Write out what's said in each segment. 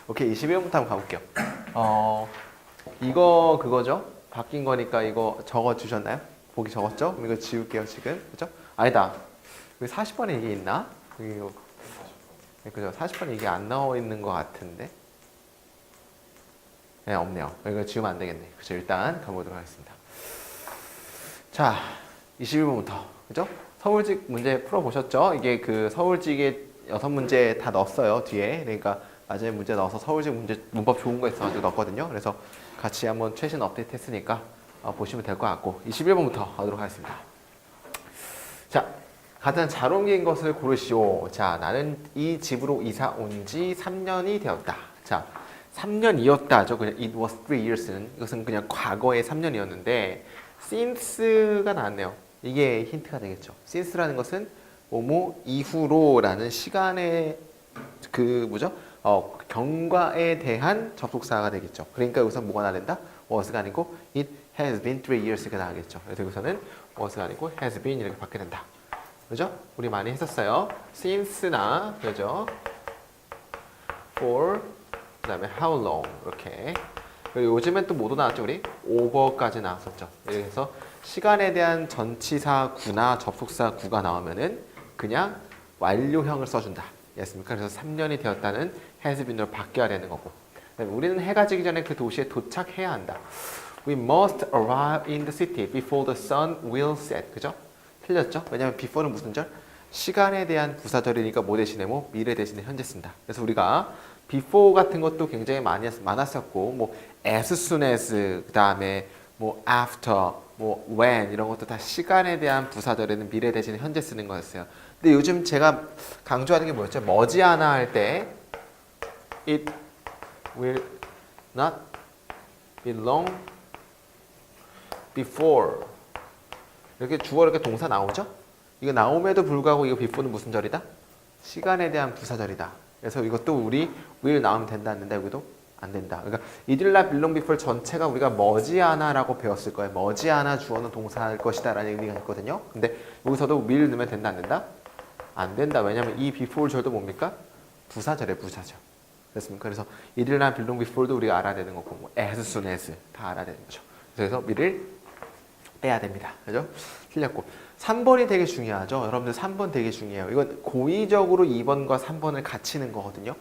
오케이, 21번부터 한번 가볼게요. 이거 그거죠? 바뀐 거니까 이거 적어 주셨나요? 보기 적었죠? 그럼 이거 지울게요, 지금. 그죠? 아니다. 여기 40번에 이게 있나? 여기, 그죠? 40번에 이게 안 나와 있는 것 같은데. 네, 없네요. 이거 지우면 안 되겠네. 그죠? 일단 가보도록 하겠습니다. 자, 21번부터. 그죠? 서울직 문제 풀어보셨죠? 이게 그 서울직에 6문제 다 넣었어요, 뒤에. 그러니까 마지막에 문제 넣어서 서울직 문제 문법 좋은 거 있어가지고 넣었거든요. 그래서 같이 한번 최신 업데이트 했으니까 보시면 될 것 같고 21번부터 하도록 하겠습니다. 자, 가장 잘 옮긴 것을 고르시오. 자, 나는 이 집으로 이사 온 지 3년이 되었다. 자, 3년이었다죠. 그냥 it was 3 years는 이것은 그냥 과거의 3년이었는데 since가 나왔네요. 이게 힌트가 되겠죠. since라는 것은 뭐뭐 이후로라는 시간의 그 뭐죠? 경과에 대한 접속사가 되겠죠. 그러니까 여기서 뭐가 나야 된다? was가 아니고 it has been 3 years가 나가겠죠. 그래서 여기서는 was가 아니고 has been 이렇게 받게 된다. 그죠? 우리 많이 했었어요. since나 그죠? for 그다음에 how long 이렇게. 그리고 요즘엔 또 뭐도 나왔죠, 우리? over까지 나왔었죠. 그래서 시간에 대한 전치사 구나 접속사 구가 나오면은 그냥 완료형을 써준다. 였습니까? 그래서 3년이 되었다는 has been으로 바뀌어야 되는 거고. 우리는 해가 지기 전에 그 도시에 도착해야 한다. We must arrive in the city before the sun will set. 그죠? 틀렸죠? 왜냐면 before는 무슨 절? 시간에 대한 부사절이니까 뭐 대신에 뭐 미래 대신에 현재 쓴다. 그래서 우리가 before 같은 것도 굉장히 많았었고 뭐 as soon as 그다음에 뭐 after 뭐 when 이런 것도 다 시간에 대한 부사절에는 미래 대신에 현재 쓰는 거였어요. 근데 요즘 제가 강조하는 게 뭐였죠? 머지않아 할 때 it will not be long before 이렇게 주어 이렇게 동사 나오죠? 이거 나옴에도 불구하고 이거 before는 무슨 절이다? 시간에 대한 부사절이다. 그래서 이것도 우리 will 나오면 된다 안 된다 여기도 안 된다. 그러니까 it will not belong before 전체가 우리가 머지않아라고 배웠을 거예요. 머지않아 주어는 동사할 것이다라는 의미가 있거든요. 근데 여기서도 will 넣으면 된다 안 된다? 안 된다. 왜냐면 이 before 절도 뭡니까? 부사절의 부사절. 됐습니까? 그래서 it will not belong before도 우리가 알아야 되는 거고 뭐 as soon as 다 알아야 되는 거죠. 그래서 will을 빼야 됩니다. 그죠? 틀렸고 3번이 되게 중요하죠. 여러분들 3번 되게 중요해요. 이건 고의적으로 2번과 3번을 같이 넣은 거거든요.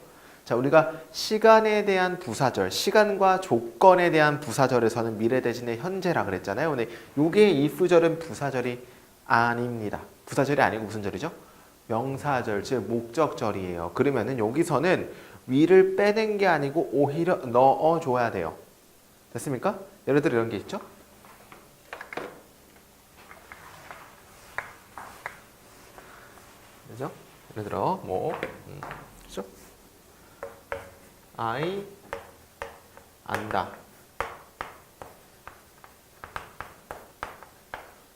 자, 우리가 시간에 대한 부사절, 시간과 조건에 대한 부사절에서는 미래 대신에 현재라 그랬잖아요. 근데 요게 if절은 부사절이 아닙니다. 부사절이 아니고 무슨 절이죠? 명사절, 즉 목적절이에요. 그러면은 여기서는 will을 빼는 게 아니고 오히려 넣어줘야 돼요. 됐습니까? 예를 들어 이런 게 있죠? 그죠? 예를 들어 뭐 그죠? I 안다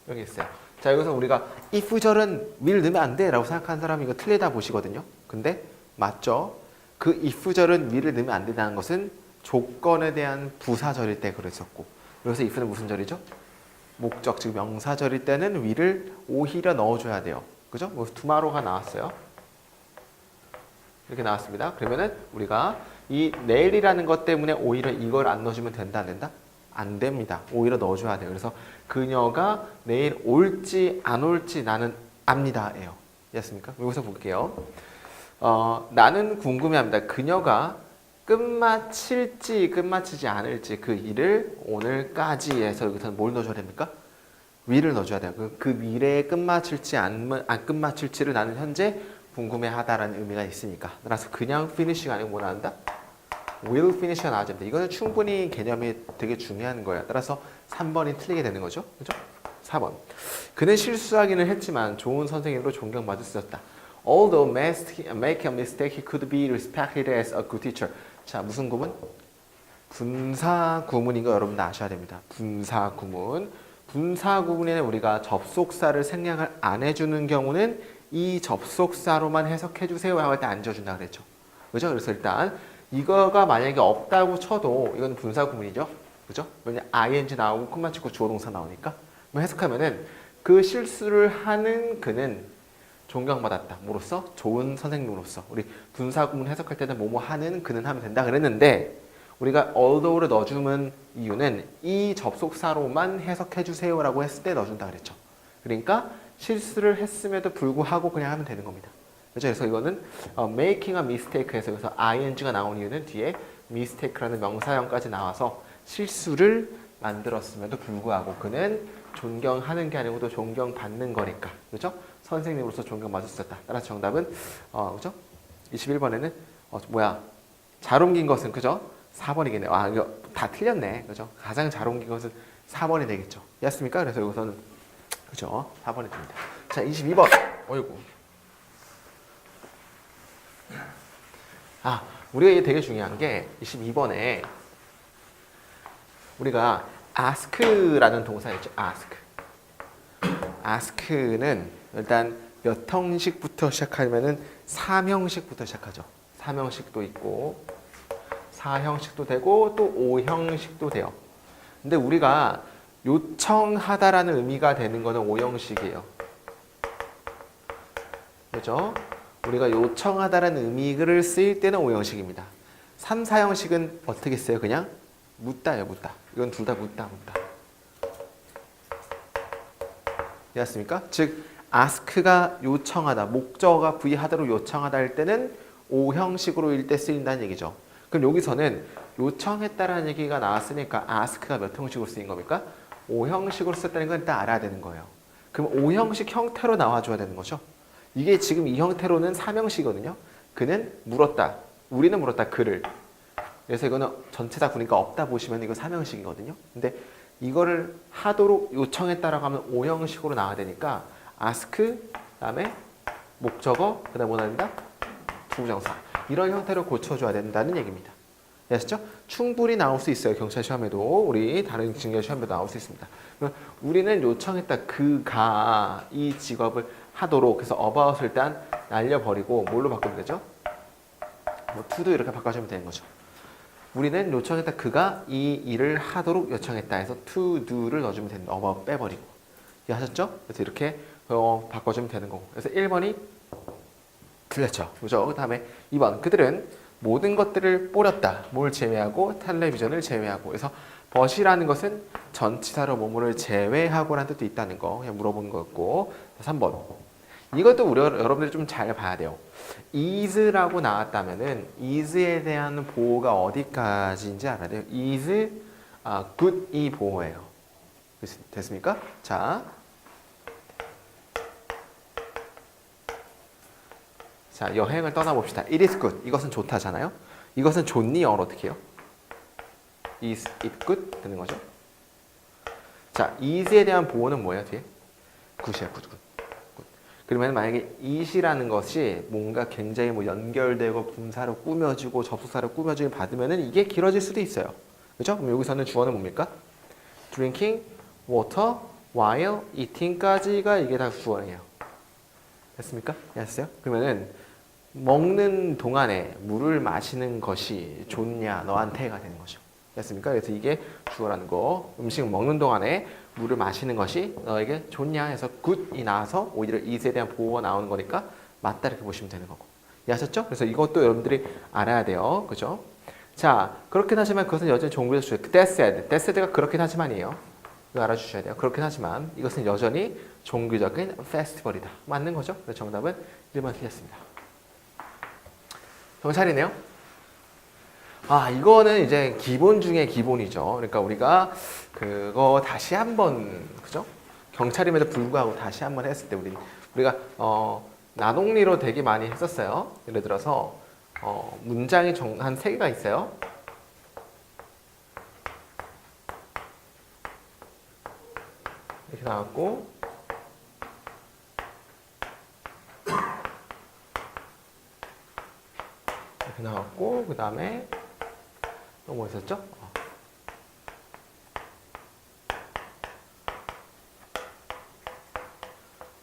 여기 있어요. 자, 여기서 우리가 if절은 will 넣으면 안 돼 라고 생각하는 사람이 이거 틀리다 보시거든요. 근데 맞죠? 그 if절은 will을 넣으면 안 된다는 것은 조건에 대한 부사절일 때 그랬었고, 여기서 if는 무슨 절이죠? 목적, 즉 명사절일 때는 will을 오히려 넣어줘야 돼요. 그죠? 뭐 tomorrow가 나왔어요. 이렇게 나왔습니다. 그러면은 우리가 이 내일이라는 것 때문에 오히려 이걸 안 넣어주면 된다 안 된다? 안 됩니다. 오히려 넣어줘야 돼요. 그래서 그녀가 내일 올지 안 올지 나는 압니다예요. 이해했습니까? 여기서 볼게요. 나는 궁금해합니다. 그녀가 끝마칠지 끝마치지 않을지 그 일을 오늘까지 해서 여기서는 뭘 넣어줘야 됩니까? will을 넣어줘야 돼요. 그 미래에 끝마칠지 안 끝마칠지를 나는 현재 궁금해하다라는 의미가 있으니까. 따라서 그냥 finish가 아니고 뭐 나온다? will finish가 나와야 됩니다. 이거는 충분히 개념이 되게 중요한 거예요. 따라서 3번이 틀리게 되는 거죠. 그죠? 4번. 그는 실수하기는 했지만 좋은 선생님으로 존경받을 수 있었다. Although make a mistake, he could be respected as a good teacher. 자, 무슨 구문? 분사 구문인 거 여러분 아셔야 됩니다. 분사 구문. 분사 구문에는 우리가 접속사를 생략을 안 해주는 경우는 이 접속사로만 해석해 주세요 하고 할 때 안 지어준다 그랬죠. 그죠? 그래서 일단 이거가 만약에 없다고 쳐도 이건 분사 구문이죠. 그죠? 왜냐 ing 나오고 콤마 찍고 주어 동사 나오니까 뭐 해석하면은 그 실수를 하는 그는 존경받았다. 뭐로서? 좋은 선생님으로서. 우리 분사구문 해석할 때는 뭐뭐 하는 그는 하면 된다 그랬는데 우리가 although를 넣어주는 이유는 이 접속사로만 해석해 주세요라고 했을 때 넣어준다 그랬죠. 그러니까 실수를 했음에도 불구하고 그냥 하면 되는 겁니다. 그렇죠? 그래서 이거는 making a mistake에서 여기서 ing가 나온 이유는 뒤에 mistake라는 명사형까지 나와서 실수를 만들었음에도 불구하고 그는 존경하는 게 아니고 또 존경받는 거니까. 그렇죠? 선생님으로서 존경받을 수 있었다. 따라서 정답은 그렇죠? 21번에는 잘 옮긴 것은 그죠? 4번이겠네요. 아, 이거 다 틀렸네. 그죠? 가장 잘 옮긴 것은 4번이 되겠죠. 이해했습니까? 그래서 여기서는 그죠? 4번이 됩니다. 자, 22번. 어이구. 우리가 이게 되게 중요한 게 22번에 우리가 ask라는 동사 있죠. ask는 일단 몇 형식부터 시작하면은 3형식부터 시작하죠. 3형식도 있고 4형식도 되고 또 5형식도 돼요. 근데 우리가 요청하다라는 의미가 되는 거는 5형식이에요. 그렇죠? 우리가 요청하다라는 의미를 쓰일 때는 5형식입니다. 3, 4형식은 어떻게 써요? 그냥 묻다예요, 묻다. 이건 둘 다 묻다. 이해했습니까? 즉 ask가 요청하다, 목적어가 부의하다로 요청하다 할 때는 5형식으로 일 때 쓰인다는 얘기죠. 그럼 여기서는 요청했다라는 얘기가 나왔으니까 ask가 몇 형식으로 쓰인 겁니까? 5형식으로 썼다는 건 일단 알아야 되는 거예요. 그럼 5형식 형태로 나와줘야 되는 거죠. 이게 지금 이 형태로는 3형식이거든요. 그는 물었다. 우리는 물었다. 그를. 그래서 이거는 전체 다 보니까 없다 보시면 이거 3형식이거든요. 근데 이거를 하도록 요청했다라고 하면 5형식으로 나와야 되니까 ask, 그다음에 목적어, 그다음에 뭐가 된다? 부정사. 이런 형태로 고쳐줘야 된다는 얘기입니다. 아시죠? 충분히 나올 수 있어요. 경찰 시험에도 우리 다른 직렬 시험에도 나올 수 있습니다. 우리는 요청했다. 그가 이 직업을 하도록 해서 about을 일단 날려버리고 뭘로 바꾸면 되죠? to도 이렇게 바꿔주면 되는 거죠. 우리는 요청했다. 그가 이 일을 하도록 요청했다 해서 to do를 넣어주면 된다. about 빼버리고. 이해하셨죠? 그래서 이렇게 바꿔주면 되는 거고. 그래서 1번이 틀렸죠. 그죠? 그 다음에 2번. 그들은 모든 것들을 뿌렸다. 뭘 제외하고? 텔레비전을 제외하고. 그래서 but이라는 것은 전치사로 뭐뭐를 제외하고라는 뜻도 있다는 거 그냥 물어보는 거였고. 3번. 이것도 우리 여러분들이 좀 잘 봐야 돼요. is라고 나왔다면은 is에 대한 보호가 어디까지인지 알아야 돼요. is good이 보호예요. 됐습니까? 자, 여행을 떠나봅시다. It is good. 이것은 좋다잖아요. 이것은 좋니? 영어로 어떻게 해요? Is it good? 되는 거죠. 자, is에 대한 보호는 뭐예요? 뒤에? good이야, good. 그러면 만약에 it이라는 것이 뭔가 굉장히 뭐 연결되고 분사로 꾸며지고 접속사로 꾸며짐을 받으면은 이게 길어질 수도 있어요. 그렇죠? 그럼 여기서는 주어는 뭡니까? drinking water while eating까지가 이게 다 주어예요. 됐습니까? 됐어요? 그러면은 먹는 동안에 물을 마시는 것이 좋냐 너한테가 되는 거죠. 됐습니까? 그래서 이게 주어라는 거. 음식 먹는 동안에 물을 마시는 것이 너에게 좋냐 해서 good이 나와서 오히려 it에 대한 보호가 나오는 거니까 맞다 이렇게 보시면 되는 거고. 이해하셨죠? 그래서 이것도 여러분들이 알아야 돼요. 그죠? 자, 그렇긴 하지만 그것은 여전히 종교적 주제. That said가 그렇긴 하지만이에요. 이거 알아주셔야 돼요. 그렇긴 하지만 이것은 여전히 종교적인 페스티벌이다. 맞는 거죠? 그래서 정답은 1번 틀렸습니다. 경찰이네요. 이거는 이제 기본 중에 기본이죠. 그러니까 우리가 그거 다시 한번 그죠? 경찰임에도 불구하고 다시 한번 했을 때 우리가 나동리로 되게 많이 했었어요. 예를 들어서 문장이 한 3개가 있어요. 이렇게 나왔고 이렇게 나왔고 그 다음에 또 뭐 있었죠?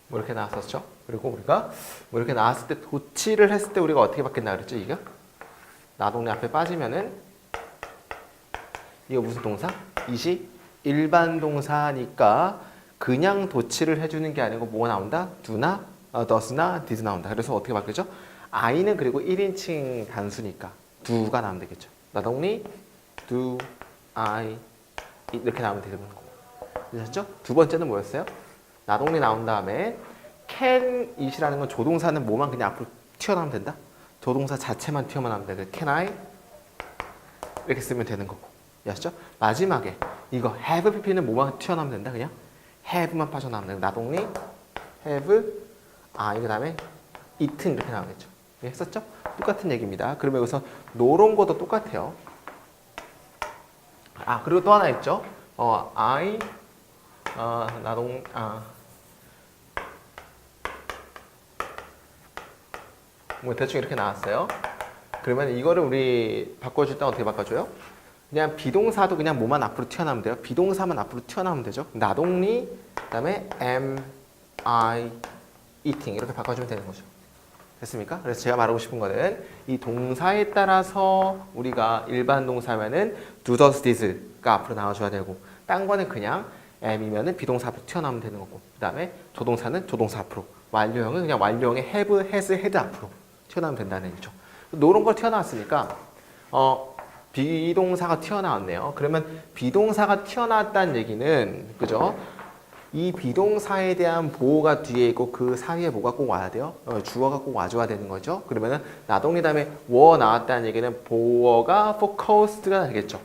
뭐 이렇게 나왔었죠? 그리고 우리가 뭐 이렇게 나왔을 때 도치를 했을 때 우리가 어떻게 바뀌었나 그랬죠? 이게 나동네 앞에 빠지면은 이거 무슨 동사? 이시 일반 동사니까 그냥 도치를 해주는 게 아니고 뭐가 나온다? do나 does나 did 나온다. 그래서 어떻게 바뀌죠? I는 그리고 1인칭 단수니까 do가 나오면 되겠죠. Not only do I 이렇게 나오면 되는 거고. 되셨죠? 두 번째는 뭐였어요? not only 나온 다음에 can it이라는 건 조동사는 뭐만 그냥 앞으로 튀어나오면 된다? 조동사 자체만 튀어나오면 돼. can I 이렇게 쓰면 되는 거고. 아시죠? 마지막에 이거 have pp는 뭐만 튀어나오면 된다? 그냥 have만 빠져나오면 된다. not only have I 그 다음에 it은 이렇게 나오겠죠. 했었죠? 똑같은 얘기입니다. 그러면 여기서 노런 것도 똑같아요. 그리고 또 하나 있죠. I 뭐 대충 이렇게 나왔어요. 그러면 이거를 우리 바꿔줄 때 어떻게 바꿔줘요? 그냥 비동사도 그냥 뭐만 앞으로 튀어나오면 돼요. 비동사만 앞으로 튀어나오면 되죠. not only 그다음에 am I eating 이렇게 바꿔주면 되는 거죠. 됐습니까? 그래서 제가 말하고 싶은 거는 이 동사에 따라서 우리가 일반 동사면은 do, does, did가 앞으로 나와줘야 되고 딴 거는 그냥 am이면은 비동사 앞으로 튀어나오면 되는 거고 그 다음에 조동사는 조동사 앞으로 완료형은 그냥 완료형의 have, has, had 앞으로 튀어나오면 된다는 얘기죠. 노런 걸 튀어나왔으니까 비동사가 튀어나왔네요. 그러면 비동사가 튀어나왔다는 얘기는 그죠? 이 비동사에 대한 보호가 뒤에 있고 그 사이에 뭐가 꼭 와야 돼요? 주어가 꼭 와줘야 되는 거죠. 그러면은 not only 다음에 were 나왔다는 얘기는 보어가 focused가 되겠죠.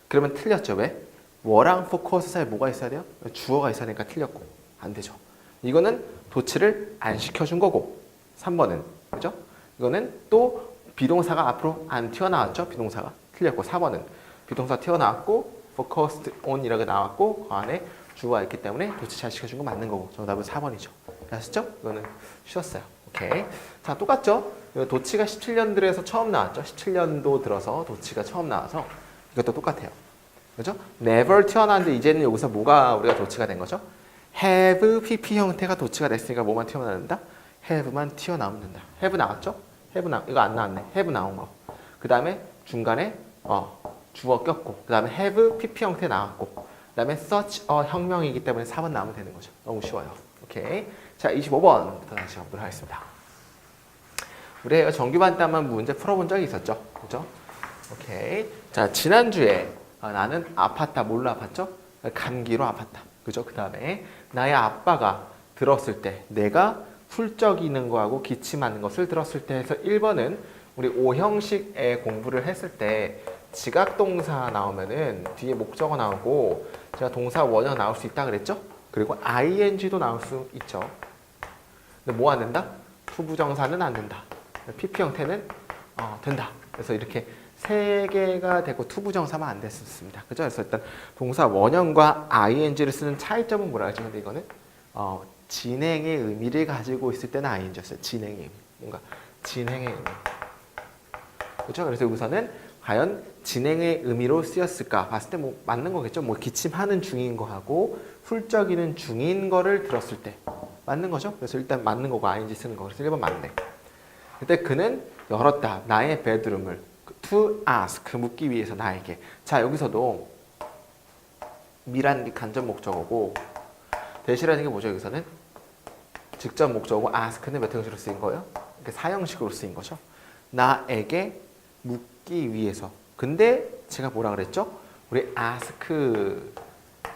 그러면 틀렸죠. 왜? were랑 focused 사이에 뭐가 있어야 돼요? 주어가 있어야 되니까 틀렸고 안 되죠. 이거는 도치를 안 시켜준 거고 3번은 그죠? 이거는 또 비동사가 앞으로 안 튀어나왔죠. 비동사가 틀렸고 4번은 비동사 튀어나왔고 focused on 이라고 나왔고 그 안에 주어가 있기 때문에 도치 잘 시켜준 거 맞는 거고 정답은 4번이죠. 아시죠? 이거는 쉬웠어요. 오케이. 자, 똑같죠? 도치가 17년도에서 처음 나왔죠. 17년도 들어서 도치가 처음 나와서 이것도 똑같아요. 그죠? never 튀어나왔는데 이제는 여기서 뭐가 우리가 도치가 된 거죠? have pp 형태가 도치가 됐으니까 뭐만 튀어나온다? have만 튀어나오면 된다. have 나왔죠? 이거 안 나왔네. have 나온 거. 그 다음에 중간에 주어 꼈고 그 다음에 have pp 형태 나왔고 그 다음에 such a 혁명이기 때문에 4번 나오면 되는 거죠. 너무 쉬워요. 오케이. 자, 25번부터 다시 가보도록 하겠습니다. 우리 정규반 때 한번 문제 풀어본 적이 있었죠. 그죠? 오케이. 자, 지난주에 나는 아팠다. 뭘로 아팠죠? 감기로 아팠다. 그죠? 그 다음에 나의 아빠가 들었을 때 내가 훌쩍이는 거하고 기침하는 것을 들었을 때 해서 1번은 우리 5형식의 공부를 했을 때 지각동사 나오면은 뒤에 목적어 나오고 제가 동사 원형 나올 수 있다 그랬죠? 그리고 ing도 나올 수 있죠. 근데 뭐 안 된다? 투부정사는 안 된다. pp 형태는 된다. 그래서 이렇게 3개가 되고 투부정사만 안 됐습니다. 그죠? 그래서 일단 동사 원형과 ing를 쓰는 차이점은 뭐라 하죠? 근데 이거는 진행의 의미를 가지고 있을 때는 ing였어요. 진행의 의미. 뭔가 진행의 의미. 그렇죠? 그래서 여기서는 과연 진행의 의미로 쓰였을까 봤을 때 뭐 맞는 거겠죠. 뭐 기침하는 중인 거하고 훌쩍이는 중인 거를 들었을 때 맞는 거죠. 그래서 일단 맞는 거고 ing 쓰는 거. 그래서 1번 맞네. 그때 그는 열었다. 나의 베드룸을 to ask 묻기 위해서 나에게. 자, 여기서도 미라는 게 간접 목적어고 대시라는 게 뭐죠? 여기서는 직접 목적어고 ask는 몇 형식으로 쓰인 거예요? 이렇게 4형식으로 쓰인 거죠. 나에게 묻기 위해서. 근데 제가 뭐라 그랬죠? 우리 ask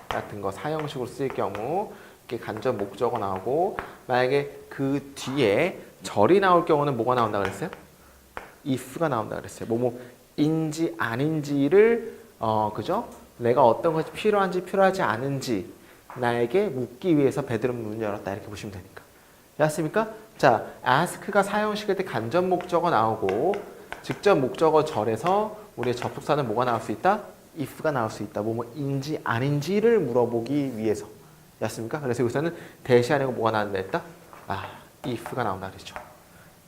같은 거 4형식으로 쓰일 경우 이렇게 간접 목적어 나오고 만약에 그 뒤에 절이 나올 경우는 뭐가 나온다 그랬어요? if가 나온다 그랬어요. 뭐뭐인지 아닌지를 그죠? 내가 어떤 것이 필요한지 필요하지 않은지 나에게 묻기 위해서 베드룸 문을 열었다 이렇게 보시면 되니까. 됐습니까? 자, ask가 사형식일 때 간접 목적어 나오고 직접 목적어 절에서 우리의 접속사는 뭐가 나올 수 있다? if가 나올 수 있다. 뭐뭐인지 아닌지를 물어보기 위해서. 됐습니까? 그래서 여기서는 대시하는 거 뭐가 나온다 했다? if가 나온다 그랬죠.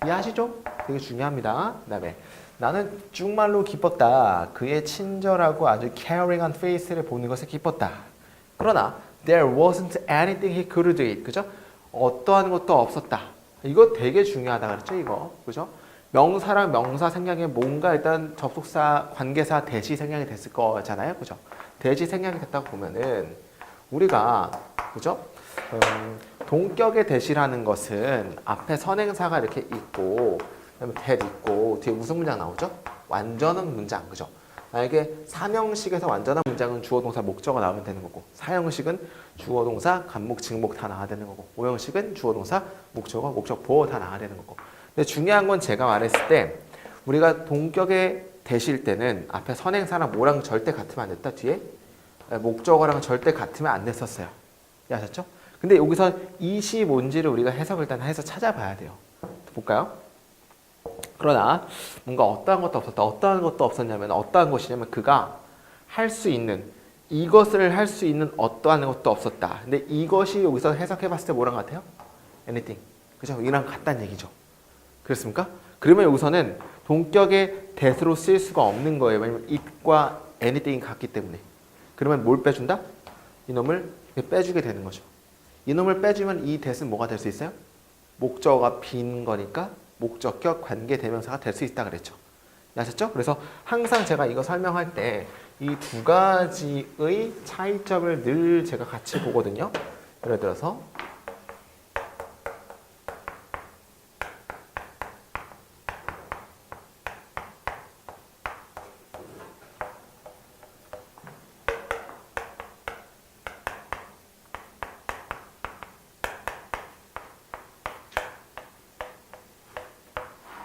이해하시죠? 되게 중요합니다. 그 다음에 나는 정말로 기뻤다. 그의 친절하고 아주 caring한 face를 보는 것에 기뻤다. 그러나 there wasn't anything he could do it. 그죠? 어떠한 것도 없었다. 이거 되게 중요하다 그랬죠? 이거. 그죠? 명사랑 명사 생략에 뭔가 일단 접속사, 관계사, 대시 생략이 됐을 거잖아요. 그죠? 대시 생략이 됐다고 보면은 우리가 그죠? 동격의 대시라는 것은 앞에 선행사가 이렇게 있고 그다음에 that 있고 뒤에 무슨 문장 나오죠? 완전한 문장, 그죠? 만약에 3형식에서 완전한 문장은 주어, 동사, 목적어 나오면 되는 거고 4형식은 주어, 동사, 간목, 직목 다 나와야 되는 거고 5형식은 주어, 동사, 목적어, 목적, 보어 다 나와야 되는 거고. 근데 중요한 건 제가 말했을 때 우리가 동격의 대시일 때는 앞에 선행사랑 뭐랑 절대 같으면 안 됐다. 뒤에 목적어랑 절대 같으면 안 됐었어요. 아셨죠? 근데 여기서 이시 뭔지를 우리가 해석을 일단 해서 찾아봐야 돼요. 볼까요? 그러나 뭔가 어떠한 것도 없었다. 어떠한 것도 없었냐면 어떠한 것이냐면 그가 할 수 있는 이것을 할 수 있는 어떠한 것도 없었다. 근데 이것이 여기서 해석해 봤을 때 뭐랑 같아요? anything. 그죠? 이랑 같다는 얘기죠. 그렇습니까? 그러면 여기서는 동격의 that으로 쓰일 수가 없는 거예요. 왜냐면 it과 anything이 같기 때문에. 그러면 뭘 빼준다? 이놈을 빼주게 되는 거죠. 이놈을 빼주면 이 that은 뭐가 될 수 있어요? 목적어가 빈 거니까 목적격 관계대명사가 될 수 있다 그랬죠. 아셨죠? 그래서 항상 제가 이거 설명할 때 이 두 가지의 차이점을 늘 제가 같이 보거든요. 예를 들어서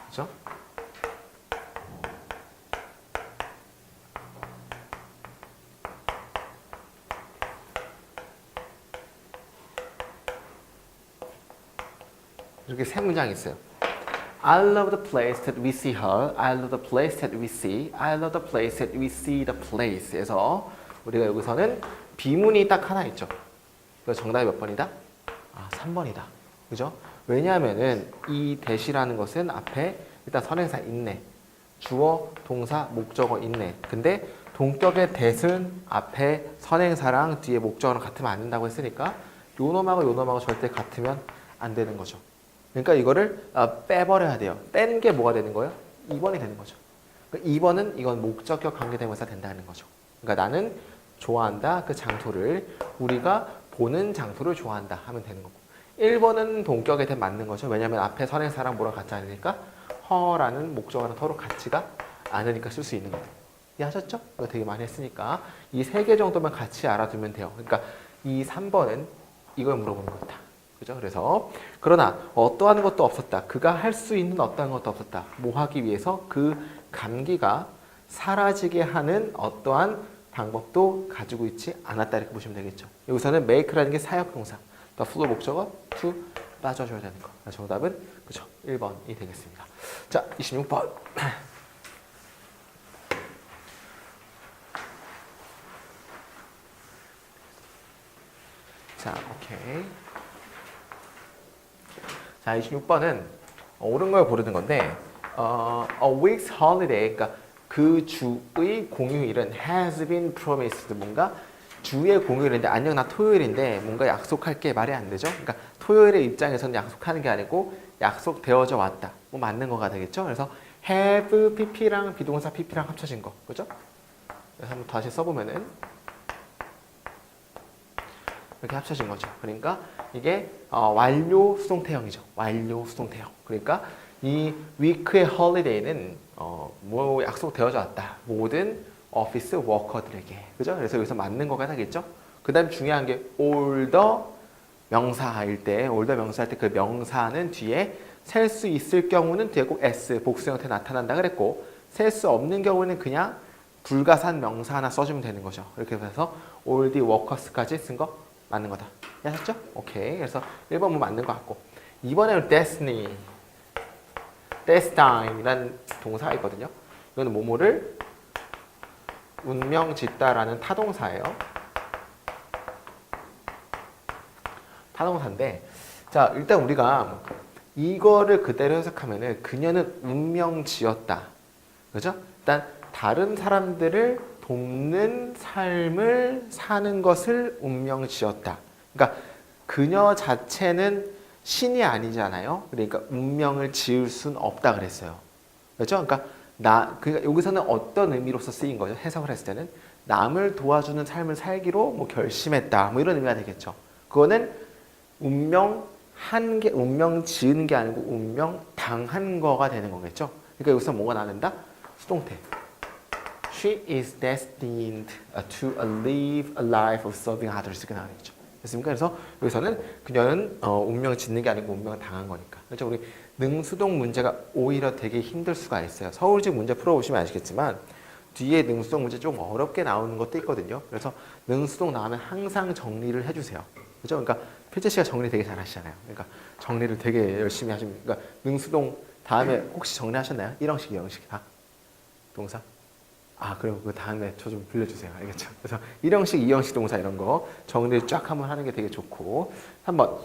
그죠? 이렇게 세 문장이 있어요. I love the place that we see her. I love the place that we see. I love the place that we see the place. 에서 우리가 여기서는 비문이 딱 하나 있죠. 그래서 정답이 몇 번이다? 3번이다. 그죠? 왜냐하면은 이 that이라는 것은 앞에 일단 선행사 있네. 주어, 동사, 목적어 있네. 근데 동격의 that은 앞에 선행사랑 뒤에 목적어랑 같으면 안 된다고 했으니까 요 놈하고 절대 같으면 안 되는 거죠. 그러니까 이거를 빼버려야 돼요. 빼는 게 뭐가 되는 거예요? 2번이 되는 거죠. 그러니까 2번은 이건 목적격 관계대명사 된다는 거죠. 그러니까 나는 좋아한다. 그 장소를 우리가 보는 장소를 좋아한다 하면 되는 거고. 1번은 동격에 대해 맞는 거죠. 왜냐하면 앞에 선행사랑 뭐랑 같지 않으니까 허라는 목적어는 서로 같지가 않으니까 쓸 수 있는 거예요. 이해하셨죠? 이거 되게 많이 했으니까 이 세 개 정도만 같이 알아두면 돼요. 그러니까 이 3번은 이걸 물어보는 거다. 그죠? 그래서 그러나 어떠한 것도 없었다. 그가 할 수 있는 어떠한 것도 없었다. 뭐 하기 위해서 그 감기가 사라지게 하는 어떠한 방법도 가지고 있지 않았다 이렇게 보시면 되겠죠. 여기서는 make라는 게 사역동사, 또 flu 목적어 to 빠져줘야 되는 거. 정답은 그죠? 1번이 되겠습니다. 자, 26번. 자, 오케이. 자, 26번은 옳은 걸 고르는 건데 a week's holiday, 그러니까 그 주의 공휴일은 has been promised. 뭔가 주의 공휴일인데 안녕 나 토요일인데 뭔가 약속할 게 말이 안 되죠. 그러니까 토요일의 입장에서는 약속하는 게 아니고 약속되어져 왔다. 뭐 맞는 거가 되겠죠. 그래서 have pp랑 비동사 pp랑 합쳐진 거. 그죠? 그래서 한번 다시 써보면은 이렇게 합쳐진 거죠. 그러니까 이게 완료 수동태형이죠. 완료 수동태형. 그러니까 이 week의 holiday는 뭐 약속되어져 왔다. 모든 오피스 워커들에게. 그죠? 그래서 여기서 맞는 거가 되겠죠. 그 다음 중요한 게 올더 명사일 때, 올더 명사할 때 그 명사는 뒤에 셀 수 있을 경우는 뒤에 꼭 s 복수 형태 나타난다 그랬고 셀 수 없는 경우는 그냥 불가산 명사 하나 써주면 되는 거죠. 이렇게 해서 all the workers까지 쓴 거 맞는 거다. 아셨죠? 오케이. 그래서 1번은 맞는 것 같고 2번에는 destiny, destine이라는 동사가 있거든요. 이거는 뭐뭐를 운명 짓다라는 타동사예요. 타동사인데 자, 일단 우리가 이거를 그대로 해석하면은 그녀는 운명 지었다. 그죠? 일단 다른 사람들을 돕는 삶을 사는 것을 운명 지었다. 그러니까 그녀 자체는 신이 아니잖아요. 그러니까 운명을 지을 순 없다 그랬어요. 그렇죠? 그러니까 여기서는 어떤 의미로서 쓰인 거죠? 해석을 했을 때는 남을 도와주는 삶을 살기로 뭐 결심했다. 뭐 이런 의미가 되겠죠. 그거는 운명 지은 게 아니고 운명 당한 거가 되는 거겠죠. 그러니까 여기서 뭐가 나는다? 수동태. She is destined to live a life of serving others. 이렇게 나와있죠. 됐습니까? 그래서 여기서는 그녀는 운명 짓는 게 아니고 운명을 당한 거니까. 그렇죠? 우리 능수동 문제가 오히려 되게 힘들 수가 있어요. 서울직 문제 풀어보시면 아시겠지만 뒤에 능수동 문제 좀 어렵게 나오는 것도 있거든요. 그래서 능수동 나오면 항상 정리를 해주세요. 그렇죠? 그러니까 필재 씨가 정리 되게 잘하시잖아요. 그러니까 정리를 되게 열심히 하시면, 그러니까 능수동 다음에 혹시 정리하셨나요? 1형식, 2형식 다? 동사? 그럼 그 다음에 저 좀 빌려주세요. 알겠죠? 그래서 1형식, 2형식 동사 이런 거 정리를 쫙 한번 하는 게 되게 좋고. 한번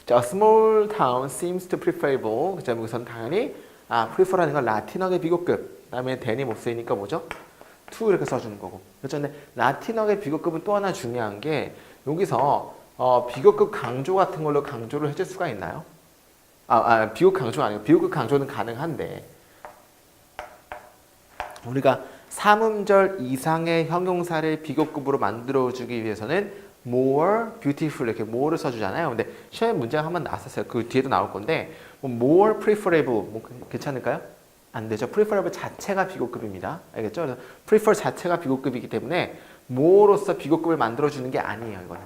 자, small town seems to preferable. 그다음에 우선 당연히 prefer라는 건 라틴어계 비교급. 그다음에 than이 못 쓰이니까 뭐죠? to 이렇게 써주는 거고. 그렇죠? 근데 라틴어계 비교급은 또 하나 중요한 게 여기서 비교급 강조 같은 걸로 강조를 해줄 수가 있나요? 비교급 강조가 아니고 비교급 강조는 가능한데 우리가 삼음절 이상의 형용사를 비교급으로 만들어주기 위해서는 more beautiful 이렇게 more를 써주잖아요. 근데 시험에 문제가 한번 나왔었어요. 그 뒤에도 나올 건데 more preferable 괜찮을까요? 안 되죠. preferable 자체가 비교급입니다. 알겠죠? 그래서 prefer 자체가 비교급이기 때문에 more로서 비교급을 만들어주는 게 아니에요. 이거는.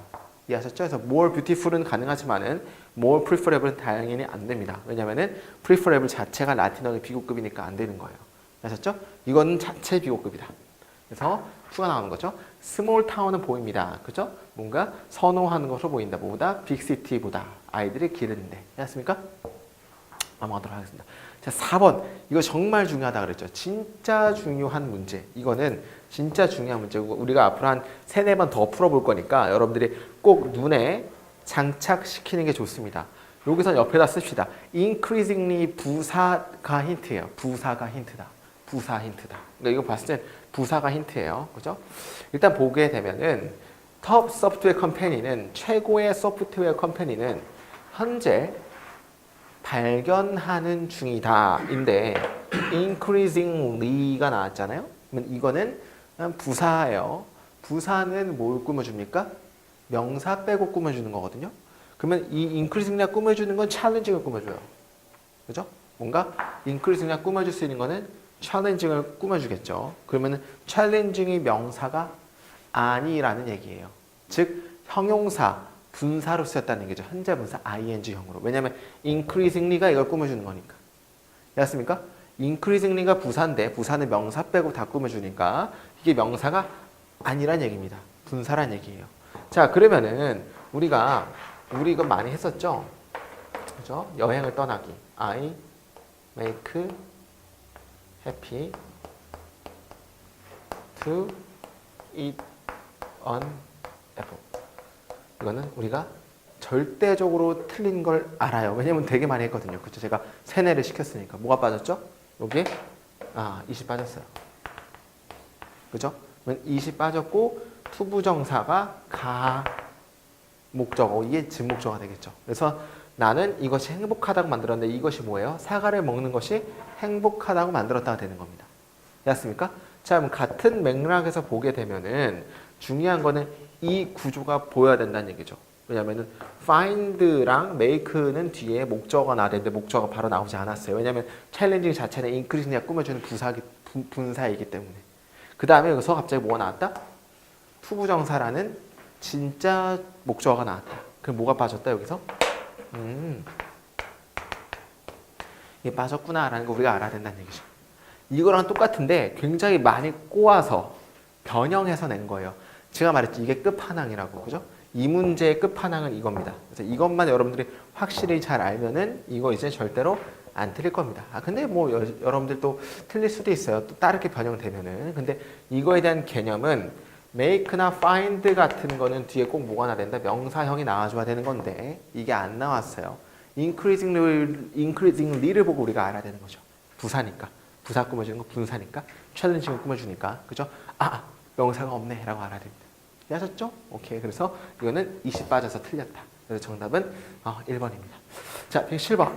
이해하셨죠? 그래서 more beautiful은 가능하지만은 more preferable은 당연히 안 됩니다. 왜냐면은 preferable 자체가 라틴어의 비교급이니까 안 되는 거예요. 아셨죠? 이거는 자체 비교급이다. 그래서 Q가 나오는 거죠. 스몰 타운은 보입니다. 그죠? 뭔가 선호하는 것으로 보인다. 뭐보다? 빅시티보다. 아이들이 기르는데. 알았습니까? 넘어가도록 하겠습니다. 자, 4번. 이거 정말 중요하다 그랬죠. 진짜 중요한 문제. 이거는 진짜 중요한 문제고 우리가 앞으로 한 3, 4번 더 풀어볼 거니까 여러분들이 꼭 눈에 장착시키는 게 좋습니다. 여기서 옆에다 씁시다. increasingly 부사가 힌트예요. 부사가 힌트다. 부사 힌트다. 그러니까 이거 봤을 땐 부사가 힌트예요. 그죠? 일단 보게 되면은 톱 소프트웨어 컴퍼니는 최고의 소프트웨어 컴퍼니는 현재 발견하는 중이다. 인데 increasingly가 나왔잖아요. 그러면 이거는 부사예요. 부사는 뭘 꾸며줍니까? 명사 빼고 꾸며주는 거거든요. 그러면 이 increasingly가 꾸며주는 건 challenging을 꾸며줘요. 그죠? 뭔가 increasingly가 꾸며줄 수 있는 거는 challenging을 꾸며주겠죠. 그러면 challenging이 명사가 아니라는 얘기예요. 즉 형용사, 분사로 쓰였다는 얘기죠. 현재 분사 ing형으로. 왜냐하면 increasingly가 이걸 꾸며주는 거니까. 알았습니까? increasingly가 부사인데 부사는 명사 빼고 다 꾸며주니까 이게 명사가 아니란 얘기입니다. 분사란 얘기예요. 자, 그러면은 우리가 이거 많이 했었죠? 그죠? 여행을 떠나기. I make happy to eat an apple. 이거는 우리가 절대적으로 틀린 걸 알아요. 왜냐면 되게 많이 했거든요. 그쵸? 제가 세뇌를 시켰으니까. 뭐가 빠졌죠? 여기에 20 빠졌어요. 그죠? 그러면 20 빠졌고 투부정사가 가 목적어, 이게 진목적어가 되겠죠. 그래서 나는 이것이 행복하다고 만들었는데 이것이 뭐예요? 사과를 먹는 것이 행복하다고 만들었다가 되는 겁니다. 됐습니까? 자, 그럼 같은 맥락에서 보게 되면은 중요한 거는 이 구조가 보여야 된다는 얘기죠. 왜냐면은 find랑 make는 뒤에 목적어가 나와야 되는데 목적어가 바로 나오지 않았어요. 왜냐면 challenging 자체는 increasingly 꾸며주는 분사이기 때문에. 그 다음에 여기서 갑자기 뭐가 나왔다? 투부정사라는 진짜 목적어가 나왔다. 그럼 뭐가 빠졌다 여기서? 이게 빠졌구나라는 거 우리가 알아야 된다는 얘기죠. 이거랑 똑같은데 굉장히 많이 꼬아서 변형해서 낸 거예요. 제가 말했죠. 이게 끝판왕이라고. 그죠? 이 문제의 끝판왕은 이겁니다. 그래서 이것만 여러분들이 확실히 잘 알면은 이거 이제 절대로 안 틀릴 겁니다. 근데 뭐 여러분들 또 틀릴 수도 있어요. 또 다르게 변형되면은. 근데 이거에 대한 개념은 make나 find 같은 거는 뒤에 꼭 뭐가 나야 된다? 명사형이 나와줘야 되는 건데 이게 안 나왔어요. increasingly를 보고 우리가 알아야 되는 거죠. 부사니까. 부사 꾸며주는 거 분사니까. challenging을 꾸며주니까. 그죠? 명사가 없네 라고 알아야 됩니다. 이해하셨죠? 오케이. 그래서 이거는 20 빠져서 틀렸다. 그래서 정답은 1번입니다. 자, 107번.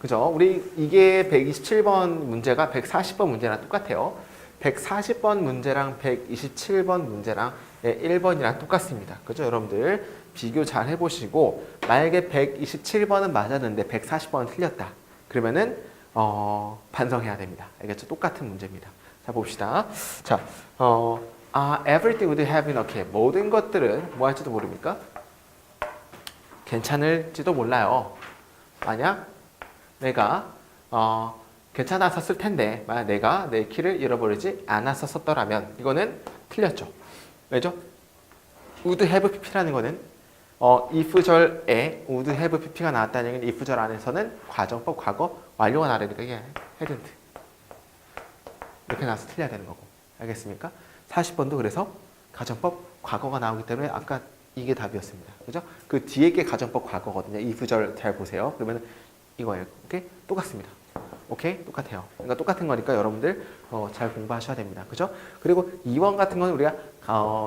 그죠? 우리 이게 127번 문제가 140번 문제랑 똑같아요. 140번 문제랑 127번 문제랑 1번이랑 똑같습니다. 그죠? 여러분들 비교 잘 해보시고 만약에 127번은 맞았는데 140번은 틀렸다. 그러면은 반성해야 됩니다. 알겠죠? 똑같은 문제입니다. 자, 봅시다. 자, everything would have been okay. 모든 것들은 뭐 할지도 모릅니까? 괜찮을지도 몰라요. 만약 내가 괜찮았었을 텐데 만약 내가 내 키를 잃어버리지 않았었더라면 이거는 틀렸죠. 왜죠? would have pp라는 거는 if절에 would have pp가 나왔다는 얘기는 if절 안에서는 과정법 과거 완료가 나르니까 이게 hadn't 이렇게 나와서 틀려야 되는 거고 알겠습니까? 40번도 그래서 가정법 과거가 나오기 때문에 아까 이게 답이었습니다. 그죠? 그 뒤에 게 가정법 과거거든요. if절 잘 보세요. 그러면 이거예요. 오케이? 똑같습니다. 오케이? 똑같아요. 그러니까 똑같은 거니까 여러분들 잘 공부하셔야 됩니다. 그죠? 그리고 2번 같은 건 우리가